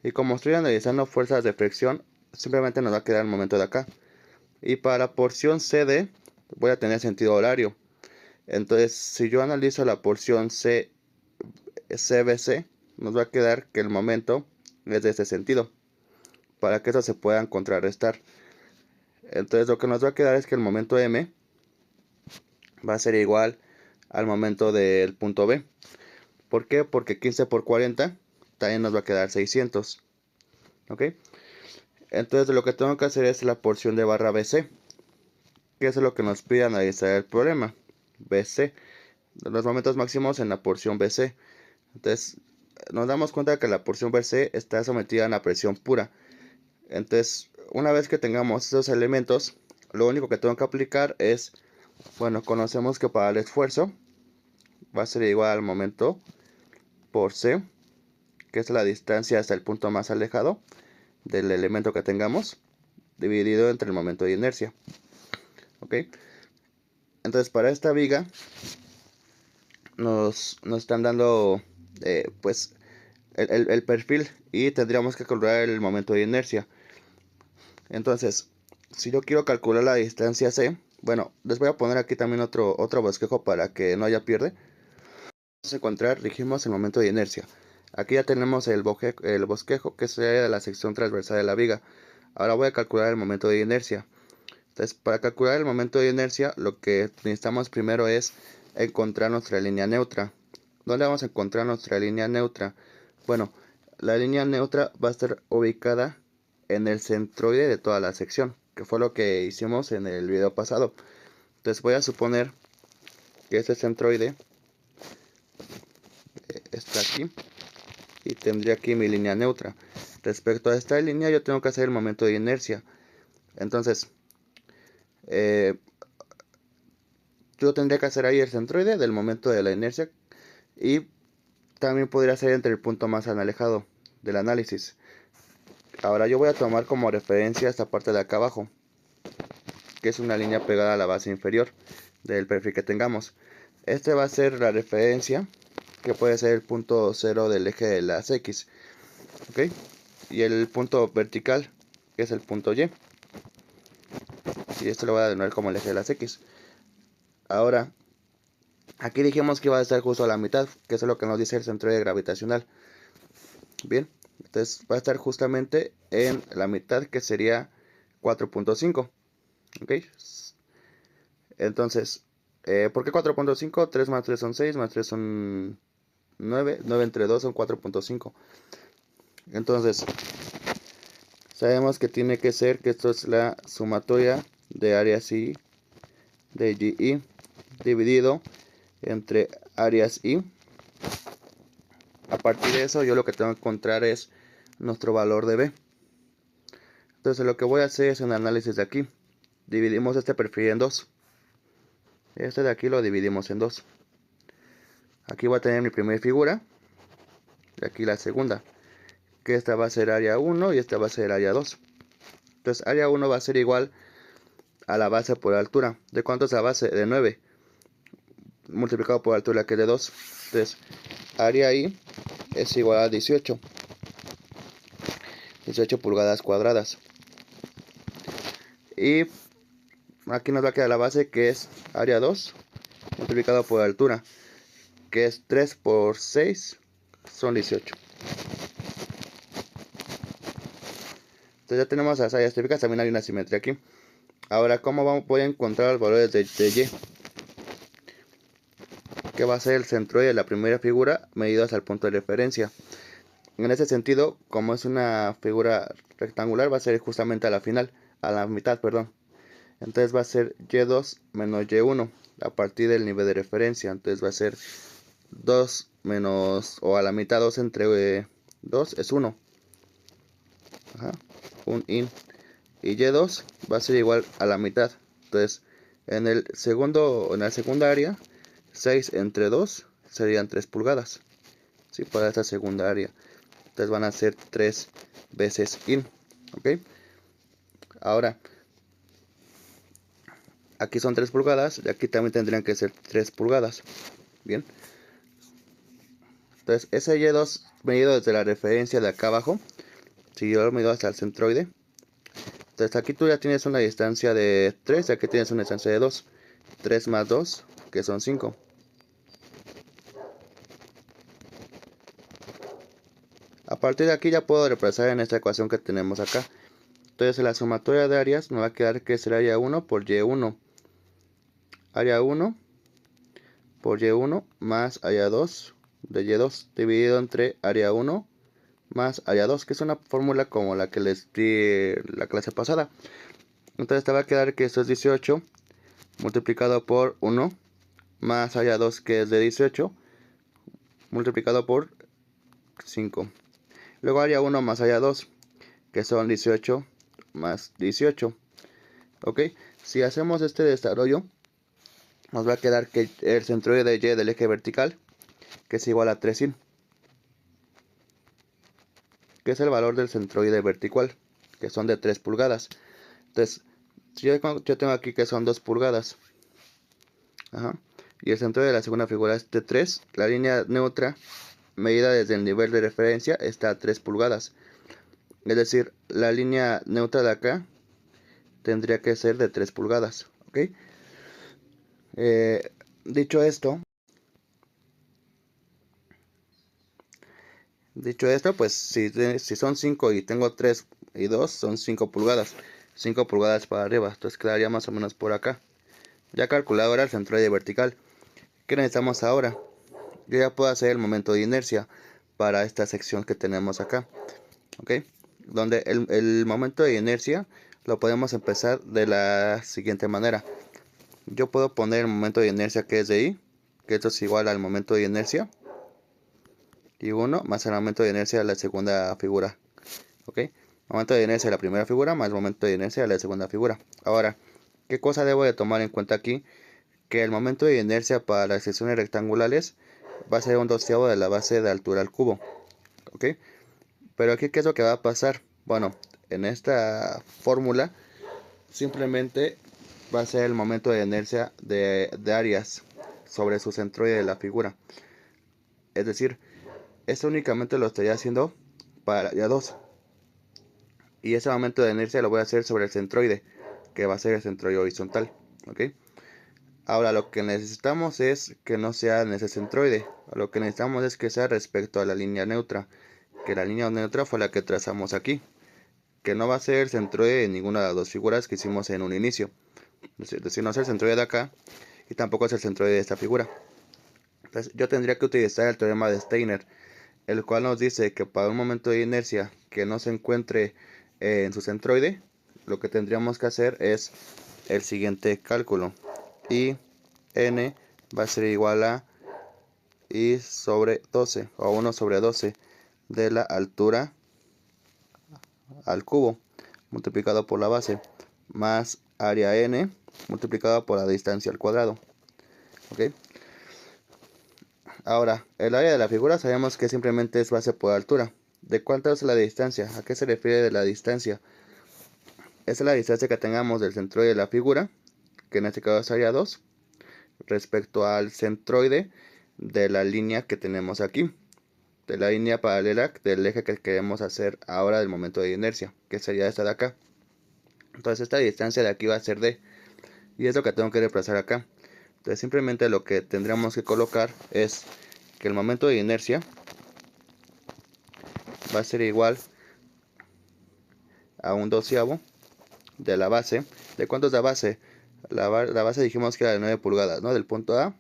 Y como estoy analizando fuerzas de fricción, simplemente nos va a quedar el momento de acá. Y para la porción CD, voy a tener sentido horario. Entonces, si yo analizo la porción CBC, nos va a quedar que el momento es de este sentido, para que estos se puedan contrarrestar. Entonces, lo que nos va a quedar es que el momento M va a ser igual al momento del punto B. ¿Por qué? Porque 15 por 40 también nos va a quedar 600. ¿Ok? Entonces, lo que tengo que hacer es la porción de barra BC, que es lo que nos pide analizar el problema. BC, los momentos máximos en la porción BC. Entonces, nos damos cuenta que la porción BC está sometida a una presión pura. Entonces, una vez que tengamos esos elementos, lo único que tengo que aplicar es, bueno, conocemos que para el esfuerzo va a ser igual al momento por C, que es la distancia hasta el punto más alejado del elemento que tengamos, dividido entre el momento de inercia. ¿Ok? Entonces, para esta viga nos están dando pues el perfil, y tendríamos que calcular el momento de inercia. Entonces, si yo quiero calcular la distancia C, bueno, les voy a poner aquí también otro bosquejo para que no haya pierde. Vamos a encontrar, dijimos, el momento de inercia. Aquí ya tenemos el bosquejo, que sería la sección transversal de la viga. Ahora voy a calcular el momento de inercia. Entonces, para calcular el momento de inercia, lo que necesitamos primero es encontrar nuestra línea neutra. ¿Dónde vamos a encontrar nuestra línea neutra? Bueno, la línea neutra va a estar ubicada en el centroide de toda la sección, que fue lo que hicimos en el video pasado. Entonces voy a suponer que este centroide está aquí y tendría aquí mi línea neutra. Respecto a esta línea, yo tengo que hacer el momento de inercia. Entonces, yo tendría que hacer ahí el centroide del momento de la inercia, y también podría ser entre el punto más alejado del análisis. Ahora yo voy a tomar como referencia esta parte de acá abajo, que es una línea pegada a la base inferior del perfil que tengamos. Este va a ser la referencia, que puede ser el punto 0 del eje de las X. ¿Ok? Y el punto vertical, que es el punto Y. Y esto lo voy a denominar como el eje de las X. Ahora, aquí dijimos que iba a estar justo a la mitad, que es lo que nos dice el centroide gravitacional. Bien, entonces va a estar justamente en la mitad, que sería 4.5. ¿Ok? Entonces, ¿por qué 4.5? 3 más 3 son 6, más 3 son 9, 9 entre 2 son 4.5. Entonces, sabemos que tiene que ser que esto es la sumatoria de áreas I de GI dividido entre áreas I. A partir de eso, yo lo que tengo que encontrar es nuestro valor de B. Entonces, lo que voy a hacer es un análisis de aquí. Dividimos este perfil en dos. Este de aquí lo dividimos en dos. Aquí voy a tener mi primera figura. Y aquí la segunda. Que esta va a ser área 1 y esta va a ser área 2. Entonces, área 1 va a ser igual a la base por altura. ¿De cuánto es la base? De 9. Multiplicado por altura, que es de 2. Entonces, área I es igual a 18. 18 pulgadas cuadradas. Y aquí nos va a quedar la base, que es área 2 multiplicado por altura, que es 3 por 6 son 18. Entonces ya tenemos las áreas típicas, también hay una simetría aquí. Ahora, ¿cómo voy a encontrar los valores de y? Que va a ser el centroide de la primera figura medido hasta el punto de referencia. En ese sentido, como es una figura rectangular, va a ser justamente a la final, a la mitad, perdón. Entonces va a ser y2 menos y1 a partir del nivel de referencia. Entonces va a ser 2 menos, o a la mitad, 2 entre 2 es 1. Ajá, un in. Y y2 va a ser igual a la mitad. Entonces, en la segunda área, 6 entre 2 serían 3 pulgadas. ¿Sí? Para esta segunda área. Entonces van a ser 3 veces in. ¿Ok? Ahora, aquí son 3 pulgadas y aquí también tendrían que ser 3 pulgadas. Bien. Entonces, ese y2 medido desde la referencia de acá abajo, si yo lo mido hasta el centroide, entonces aquí tú ya tienes una distancia de 3 y aquí tienes una distancia de 2. 3 más 2, que son 5. A partir de aquí ya puedo reemplazar en esta ecuación que tenemos acá. Entonces la sumatoria de áreas me va a quedar que será área 1 por y1. Área 1 por y1 más área 2 de y2 dividido entre área 1 más área 2, que es una fórmula como la que les di la clase pasada. Entonces te va a quedar que esto es 18 multiplicado por 1 más área 2, que es de 18 multiplicado por 5. Luego área 1 más área 2, que son 18 más 18. Ok, si hacemos este desarrollo, nos va a quedar que el centroide de y del eje vertical, que es igual a 3 sin, que es el valor del centroide vertical, que son de 3 pulgadas. Entonces, si yo tengo aquí que son 2 pulgadas, ajá, y el centroide de la segunda figura es de 3, la línea neutra medida desde el nivel de referencia está a 3 pulgadas. Es decir, la línea neutra de acá tendría que ser de 3 pulgadas. ¿Ok? Eh, dicho esto, pues si son 5 y tengo 3 y 2, son 5 pulgadas. 5 pulgadas para arriba. Entonces quedaría más o menos por acá. Ya calculado ahora el centroide vertical. ¿Qué necesitamos ahora? Yo ya puedo hacer el momento de inercia para esta sección que tenemos acá. ¿Ok? Donde el momento de inercia lo podemos empezar de la siguiente manera. Yo puedo poner el momento de inercia que es de I, que esto es igual al momento de inercia, y 1 más el momento de inercia de la segunda figura. ¿Ok? Momento de inercia de la primera figura más momento de inercia de la segunda figura. Ahora, ¿qué cosa debo de tomar en cuenta aquí? Que el momento de inercia para las secciones rectangulares va a ser un doceavo de la base de altura al cubo. ¿Ok? Pero aquí, ¿qué es lo que va a pasar? Bueno, en esta fórmula simplemente va a ser el momento de inercia de áreas sobre su centroide de la figura. Es decir, esto únicamente lo estaría haciendo para área 2. Y ese momento de inercia lo voy a hacer sobre el centroide, que va a ser el centroide horizontal. ¿Ok? Ahora lo que necesitamos es que no sea en ese centroide. Lo que necesitamos es que sea respecto a la línea neutra. Que la línea neutra fue la que trazamos aquí. Que no va a ser el centroide de ninguna de las dos figuras que hicimos en un inicio. Es decir, no es el centroide de acá y tampoco es el centroide de esta figura. Entonces yo tendría que utilizar el teorema de Steiner, el cual nos dice que para un momento de inercia que no se encuentre en su centroide, lo que tendríamos que hacer es el siguiente cálculo. Y n va a ser igual a I sobre 12 o 1 sobre 12 de la altura al cubo multiplicado por la base más área n multiplicado por la distancia al cuadrado. ¿Ok? Ahora, el área de la figura sabemos que simplemente es base por altura. ¿De cuánto es la distancia? ¿A qué se refiere de la distancia? Esa es la distancia que tengamos del centroide de la figura, que en este caso es área 2, respecto al centroide de la línea que tenemos aquí, de la línea paralela del eje que queremos hacer ahora del momento de inercia, que sería esta de acá. Entonces esta distancia de aquí va a ser d, y es lo que tengo que reemplazar acá. Entonces simplemente lo que tendríamos que colocar es que el momento de inercia va a ser igual a 1/12 de la base. ¿De cuánto es la base? La base dijimos que era de 9 pulgadas, ¿no? Del punto A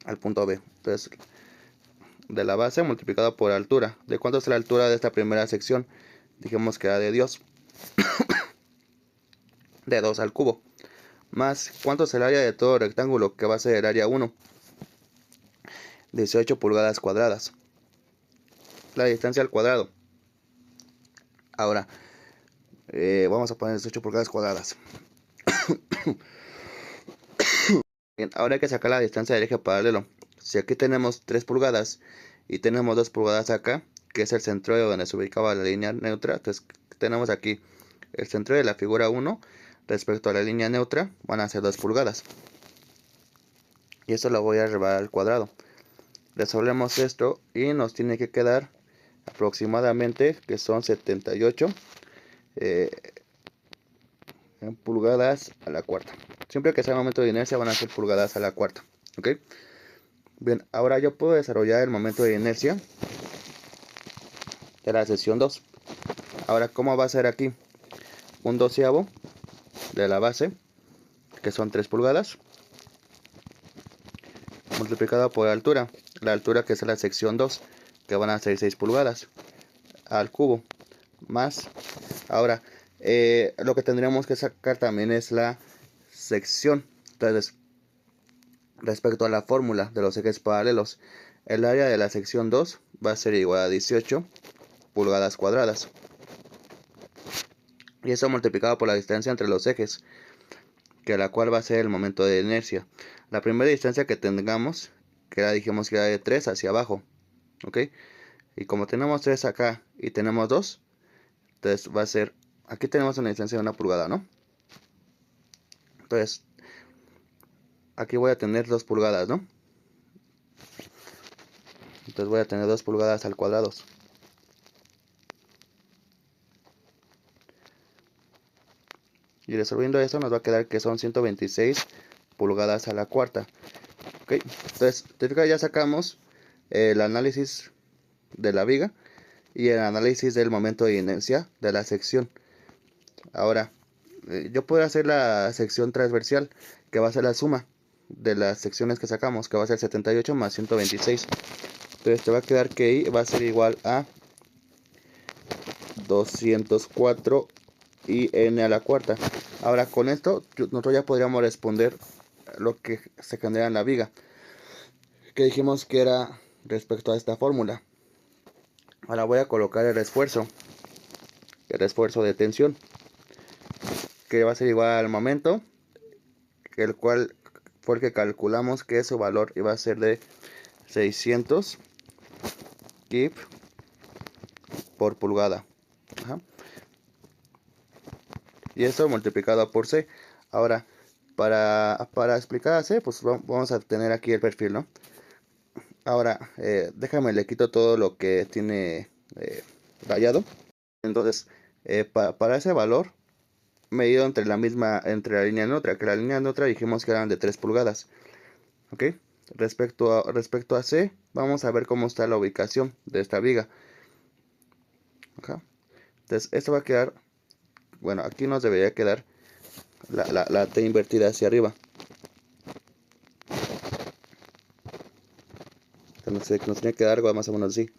al punto B. Entonces, de la base multiplicado por altura. ¿De cuánto es la altura de esta primera sección? Dijimos que era de Dios. De 2 al cubo. Más, ¿cuánto es el área de todo rectángulo? Que va a ser el área 1. 18 pulgadas cuadradas. La distancia al cuadrado. Ahora, vamos a poner 18 pulgadas cuadradas. Bien, ahora hay que sacar la distancia del eje paralelo. Si aquí tenemos 3 pulgadas y tenemos 2 pulgadas acá, que es el centro de donde se ubicaba la línea neutra, entonces tenemos aquí el centro de la figura 1 respecto a la línea neutra, van a ser 2 pulgadas. Y esto lo voy a llevar al cuadrado. Resolvemos esto y nos tiene que quedar aproximadamente, que son 78 pulgadas a la cuarta. Siempre que sea el momento de inercia van a ser pulgadas a la cuarta. ¿Ok? Bien, ahora yo puedo desarrollar el momento de inercia de la sección 2. Ahora, ¿cómo va a ser aquí? 1/12 de la base, que son 3 pulgadas, multiplicado por la altura que es la sección 2, que van a ser 6 pulgadas, al cubo, más, ahora, lo que tendríamos que sacar también es la sección. Entonces, respecto a la fórmula de los ejes paralelos, el área de la sección 2 va a ser igual a 18 pulgadas cuadradas. Y eso multiplicado por la distancia entre los ejes, que la cual va a ser el momento de inercia. La primera distancia que tengamos, que la dijimos que era de 3 hacia abajo, ¿ok? Y como tenemos 3 acá y tenemos 2, entonces va a ser, aquí tenemos una distancia de 1 pulgada, ¿no? Entonces, aquí voy a tener 2 pulgadas, ¿no? Entonces voy a tener 2 pulgadas al cuadrado. Y resolviendo esto nos va a quedar que son 126 pulgadas a la cuarta. ¿Ok? Entonces, ya sacamos el análisis de la viga y el análisis del momento de inercia de la sección. Ahora, yo puedo hacer la sección transversal, que va a ser la suma de las secciones que sacamos, que va a ser 78 más 126. Entonces te va a quedar que I va a ser igual a 204 y n a la cuarta. Ahora con esto nosotros ya podríamos responder lo que se genera en la viga, que dijimos que era respecto a esta fórmula. Ahora voy a colocar el refuerzo de tensión, que va a ser igual al momento, el cual fue el que calculamos que su valor iba a ser de 600 kip por pulgada. Ajá. Y esto multiplicado por C. Ahora, para explicar a C, pues vamos a tener aquí el perfil, ¿no? Ahora, déjame le quito todo lo que tiene rayado. Entonces, para ese valor, medido entre la línea neutra, que la línea neutra dijimos que eran de 3 pulgadas. ¿Ok? Respecto a C, vamos a ver cómo está la ubicación de esta viga. Ajá. Entonces, esto va a quedar, bueno, aquí nos debería quedar la T invertida hacia arriba. Entonces, nos tiene que dar algo más o menos así.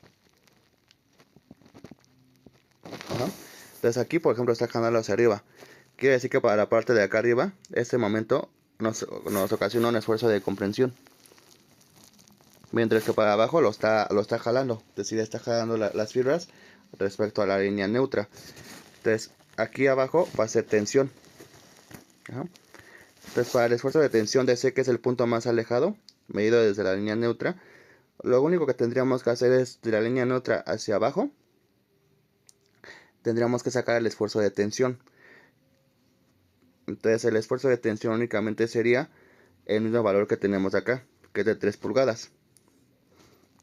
Ajá. Entonces aquí, por ejemplo, está jalando hacia arriba. Quiere decir que para la parte de acá arriba, este momento nos ocasiona un esfuerzo de comprensión. Mientras que para abajo lo está jalando. Es decir, está jalando las fibras respecto a la línea neutra. Entonces, aquí abajo va a ser tensión. Ajá. Entonces, para el esfuerzo de tensión de C, que es el punto más alejado, medido desde la línea neutra, lo único que tendríamos que hacer es de la línea neutra hacia abajo, tendríamos que sacar el esfuerzo de tensión. Entonces el esfuerzo de tensión únicamente sería el mismo valor que tenemos acá, que es de 3 pulgadas.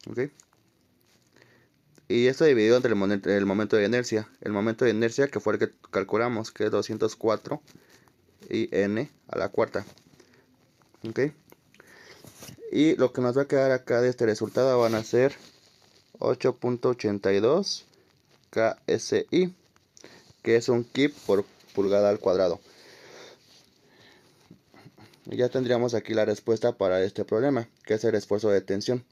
¿Ok? Y esto dividido entre el momento de inercia. El momento de inercia que fue el que calculamos, que es 204 y n a la cuarta. ¿Ok? Y lo que nos va a quedar acá de este resultado van a ser 8.82 KSI. que es un kip por pulgada al cuadrado. Y ya tendríamos aquí la respuesta para este problema, que es el esfuerzo de tensión.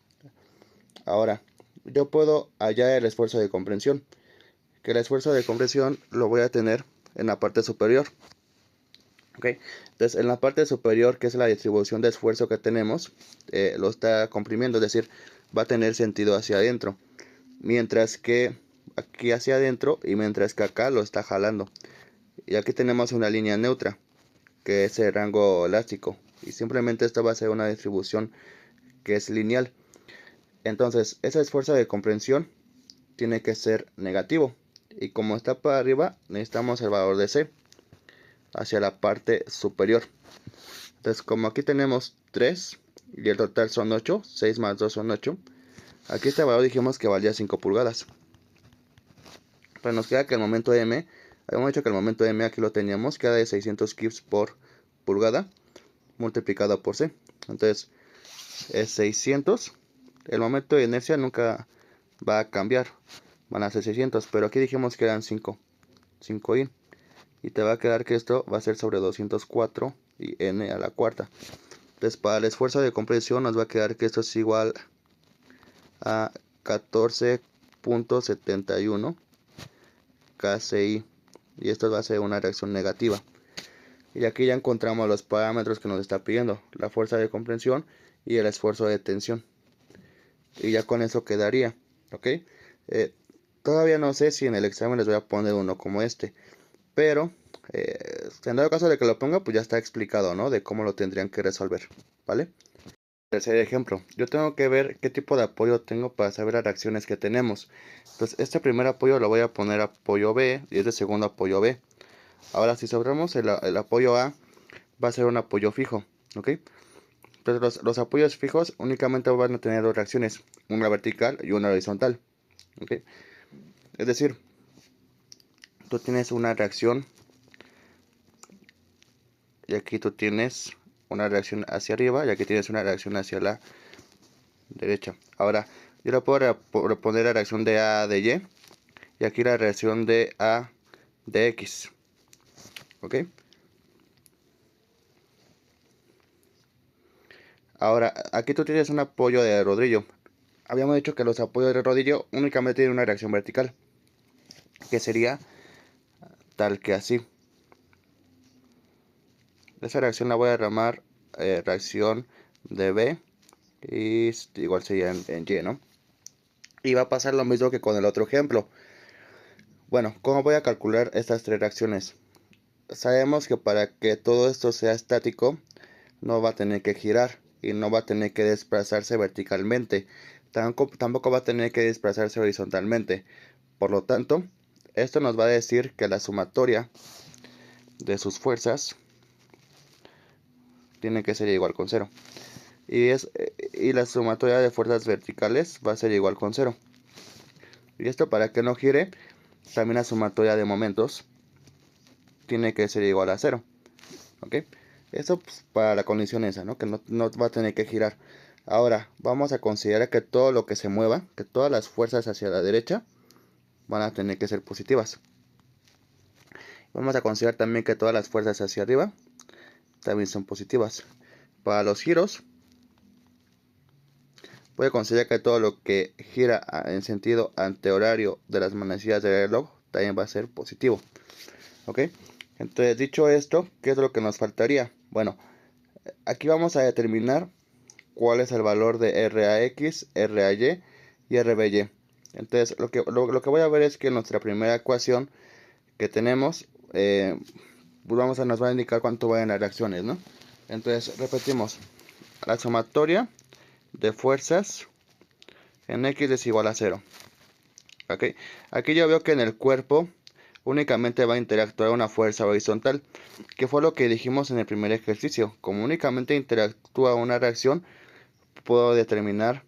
Ahora, yo puedo hallar el esfuerzo de compresión, que el esfuerzo de compresión lo voy a tener en la parte superior. ¿Okay? Entonces, en la parte superior, que es la distribución de esfuerzo que tenemos, lo está comprimiendo, es decir, va a tener sentido hacia adentro, mientras que aquí hacia adentro y mientras que acá lo está jalando. Y aquí tenemos una línea neutra, que es el rango elástico, y simplemente esto va a ser una distribución que es lineal. Entonces, ese esfuerzo de compresión tiene que ser negativo, y como está para arriba, necesitamos el valor de C hacia la parte superior. Entonces, como aquí tenemos 3 y el total son 8, 6 más 2 son 8, aquí este valor dijimos que valía 5 pulgadas. Pero nos queda que el momento M, habíamos dicho que el momento M aquí lo teníamos, queda de 600 kips por pulgada multiplicado por C. Entonces es 600. El momento de inercia nunca va a cambiar, van a ser 600, pero aquí dijimos que eran 5 I. Y te va a quedar que esto va a ser sobre 204 y n a la cuarta. Entonces para el esfuerzo de compresión nos va a quedar que esto es igual a 14.71 KCI. Y esto va a ser una reacción negativa. Y aquí ya encontramos los parámetros que nos está pidiendo, la fuerza de compresión y el esfuerzo de tensión. Y ya con eso quedaría, ¿ok? Todavía no sé si en el examen les voy a poner uno como este, pero en dado caso de que lo ponga, pues ya está explicado, ¿no? De cómo lo tendrían que resolver, ¿vale? Tercer ejemplo, yo tengo que ver qué tipo de apoyo tengo para saber las reacciones que tenemos. Entonces, este primer apoyo lo voy a poner apoyo B y este segundo apoyo B. Ahora, si sobramos el apoyo A, va a ser un apoyo fijo, ¿ok? Entonces, los apoyos fijos únicamente van a tener dos reacciones, una vertical y una horizontal, ¿ok? Es decir, tú tienes una reacción y aquí tú tienes una reacción hacia arriba y aquí tienes una reacción hacia la derecha. Ahora, yo le puedo poner la reacción de A de Y y aquí la reacción de A de X, ¿ok? Ahora, aquí tú tienes un apoyo de rodillo. Habíamos dicho que los apoyos de rodillo únicamente tienen una reacción vertical, que sería tal que así. Esa reacción la voy a llamar reacción de B y igual sería en Y, ¿no? Y va a pasar lo mismo que con el otro ejemplo. Bueno, ¿cómo voy a calcular estas tres reacciones? Sabemos que para que todo esto sea estático, no va a tener que girar y no va a tener que desplazarse verticalmente. Tampoco va a tener que desplazarse horizontalmente. Por lo tanto, esto nos va a decir que la sumatoria de sus fuerzas tiene que ser igual con 0. Y la sumatoria de fuerzas verticales va a ser igual con 0. Y esto para que no gire, también la sumatoria de momentos tiene que ser igual a 0. ¿Ok? Eso pues, para la condición esa, ¿no? Que no va a tener que girar. Ahora, vamos a considerar que todo lo que se mueva, que todas las fuerzas hacia la derecha, van a tener que ser positivas. Vamos a considerar también que todas las fuerzas hacia arriba también son positivas. Para los giros, voy a considerar que todo lo que gira en sentido antihorario de las manecillas del reloj también va a ser positivo. ¿Ok? Entonces, dicho esto, ¿qué es lo que nos faltaría? Bueno, aquí vamos a determinar cuál es el valor de RAX, RAY y RBY. Entonces, lo que voy a ver es que en nuestra primera ecuación que tenemos, pues nos va a indicar cuánto vayan las reacciones, ¿no? Entonces, repetimos, la sumatoria de fuerzas en X es igual a 0. ¿Okay? Aquí yo veo que en el cuerpo únicamente va a interactuar una fuerza horizontal, que fue lo que dijimos en el primer ejercicio. Como únicamente interactúa una reacción, puedo determinar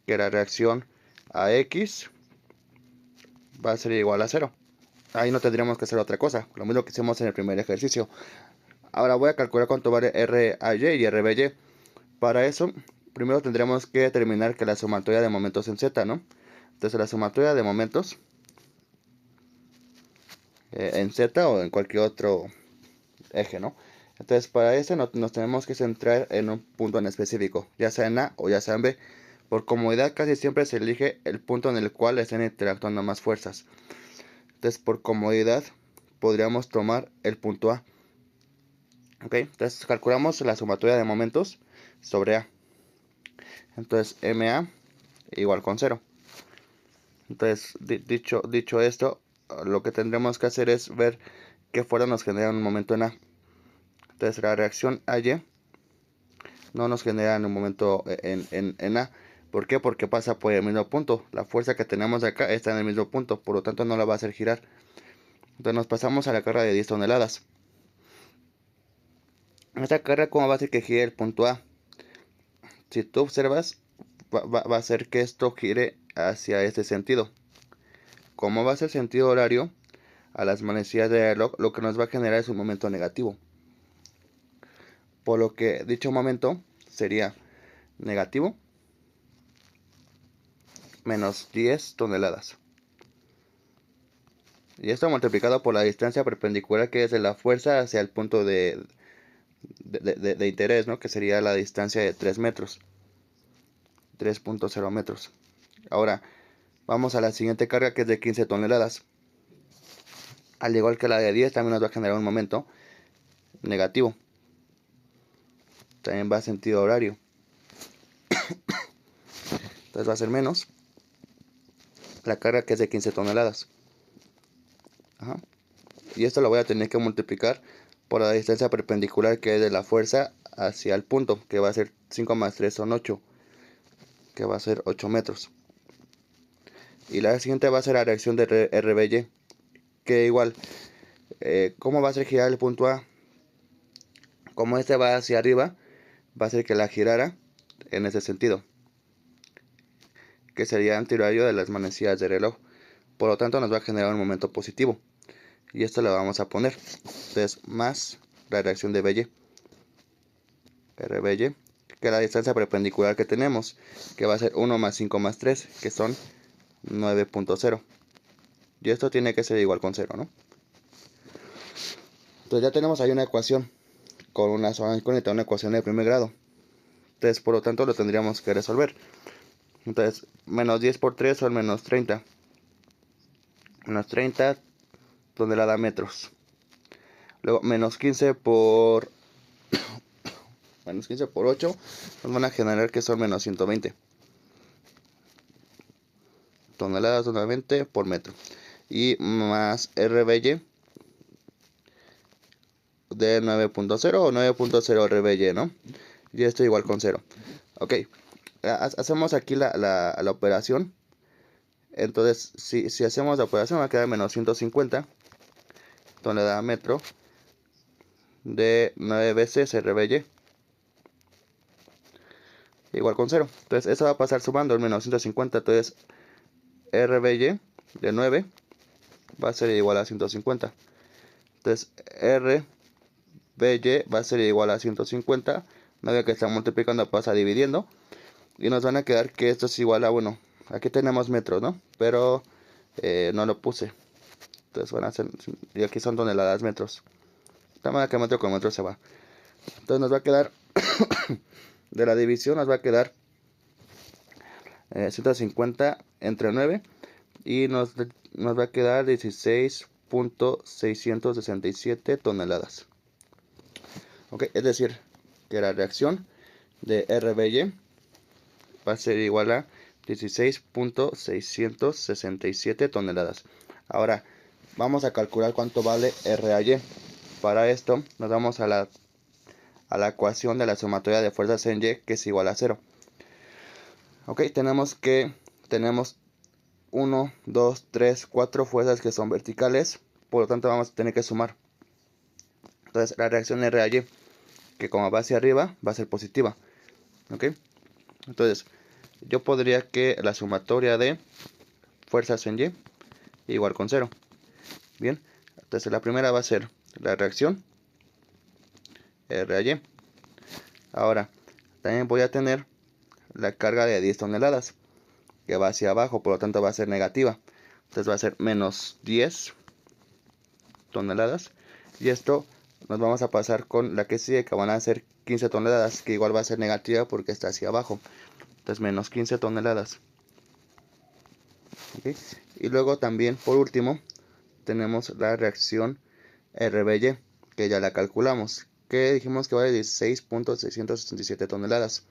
que la reacción a X va a ser igual a 0. Ahí no tendríamos que hacer otra cosa, lo mismo que hicimos en el primer ejercicio. Ahora voy a calcular cuánto vale RAY y RBY. Para eso, primero tendremos que determinar que la sumatoria de momentos en Z, ¿no? Entonces la sumatoria de momentos en Z o en cualquier otro eje, ¿no? Entonces para eso nos tenemos que centrar en un punto en específico, ya sea en A o ya sea en B. Por comodidad casi siempre se elige el punto en el cual estén interactuando más fuerzas. Entonces por comodidad podríamos tomar el punto A. ¿Ok? Entonces calculamos la sumatoria de momentos sobre A. Entonces MA igual con 0. Entonces dicho esto, lo que tendremos que hacer es ver qué fuerza nos genera un momento en A. Entonces la reacción AY no nos genera en un momento en A. ¿Por qué? Porque pasa por el mismo punto. La fuerza que tenemos acá está en el mismo punto, por lo tanto no la va a hacer girar. Entonces nos pasamos a la carga de 10 toneladas. Esta carga, ¿cómo va a hacer que gire el punto A? Si tú observas, va a hacer que esto gire hacia este sentido. Como va a ser sentido horario, a las manecillas del reloj, lo que nos va a generar es un momento negativo. Por lo que dicho momento sería negativo menos 10 toneladas. Y esto multiplicado por la distancia perpendicular que es de la fuerza hacia el punto de interés, ¿no? Que sería la distancia de 3 metros. 3.0 metros. Ahora, vamos a la siguiente carga que es de 15 toneladas. Al igual que la de 10, también nos va a generar un momento negativo. También va a sentido horario. Entonces va a ser menos la carga que es de 15 toneladas. Ajá. Y esto lo voy a tener que multiplicar por la distancia perpendicular que es de la fuerza hacia el punto, que va a ser 5 más 3 son 8, que va a ser 8 metros. Y la siguiente va a ser la reacción de RBY, que igual, ¿cómo va a ser girar el punto A? Como este va hacia arriba, va a hacer que la girara en ese sentido, que sería antihorario de las manecillas del reloj. Por lo tanto nos va a generar un momento positivo. Y esto lo vamos a poner. Entonces, más la reacción de BY. RBY, que es la distancia perpendicular que tenemos, que va a ser 1 más 5 más 3, que son 9.0. Y esto tiene que ser igual con 0, ¿no? Entonces ya tenemos ahí una ecuación con una sola incógnita, una ecuación de primer grado. Entonces, por lo tanto, lo tendríamos que resolver. Entonces, menos 10 por 3 son menos 30. Menos 30 tonelada metros. Luego, menos 15 por 8 nos van a generar que son menos 120 toneladas nuevamente por metro. Y más RBY de 9.0 o 9.0 RBY, ¿no? Y esto igual con 0. Ok, hacemos aquí la operación. Entonces, si hacemos la operación, va a quedar menos 150 tonelada metro de 9 veces RBY igual con 0. Entonces, eso va a pasar sumando el menos 150. Entonces, RBY de 9 va a ser igual a 150. Entonces, RBY va a ser igual a 150. No veo que está multiplicando, pasa dividiendo. Y nos van a quedar que esto es igual a, bueno, aquí tenemos metros, ¿no? Pero no lo puse. Entonces van a ser, y aquí son toneladas metros. De manera que metro con metro se va. Entonces nos va a quedar, de la división nos va a quedar 150 entre 9. Y nos va a quedar 16.667 toneladas. Ok, es decir, que la reacción de RBY va a ser igual a 16.667 toneladas. Ahora, vamos a calcular cuánto vale RAY. Para esto, nos vamos a la ecuación de la sumatoria de fuerzas en Y, que es igual a 0. Ok, tenemos 1, 2, 3, 4 fuerzas que son verticales. Por lo tanto, vamos a tener que sumar. Entonces, la reacción RAY, que como va hacia arriba, va a ser positiva. Ok, entonces, yo podría que la sumatoria de fuerzas en Y igual con 0. Bien, entonces la primera va a ser la reacción RAY. Ahora, también voy a tener la carga de 10 toneladas que va hacia abajo, por lo tanto va a ser negativa. Entonces va a ser menos 10 toneladas. Y esto nos vamos a pasar con la que sigue, que van a ser 15 toneladas, que igual va a ser negativa porque está hacia abajo. Entonces menos 15 toneladas. ¿Okay? Y luego también, por último, tenemos la reacción RBY, que ya la calculamos, que dijimos que vale 16.677 toneladas.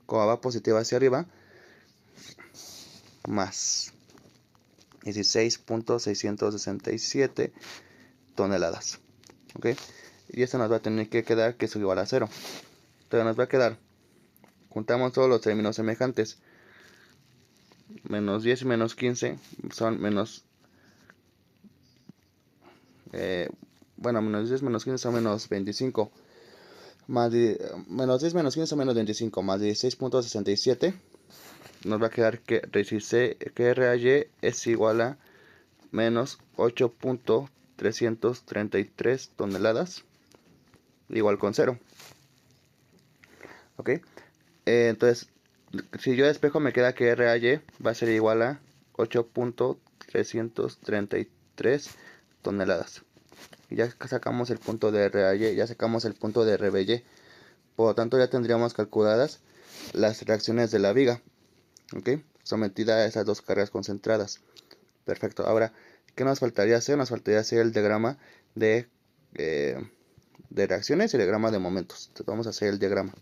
Como va positiva hacia arriba, más 16.667 toneladas. ¿Ok? Y esto nos va a tener que quedar que es igual a 0. Entonces nos va a quedar, juntamos todos los términos semejantes, menos 10 y menos 15 son menos, menos 10 menos 15 son menos 25, menos 10 menos 15 son menos 25, más 16.67, nos va a quedar que RAY es igual a menos 8.333 toneladas, igual con 0. ¿Ok? Entonces, si yo despejo, me queda que RAY va a ser igual a 8.333 toneladas. Y ya sacamos el punto de RAY, ya sacamos el punto de RBY. Por lo tanto, ya tendríamos calculadas las reacciones de la viga, ¿ok? Sometida a esas dos cargas concentradas. Perfecto. Ahora, ¿qué nos faltaría hacer? Nos faltaría hacer el diagrama de reacciones y el diagrama de momentos. Entonces, vamos a hacer el diagrama.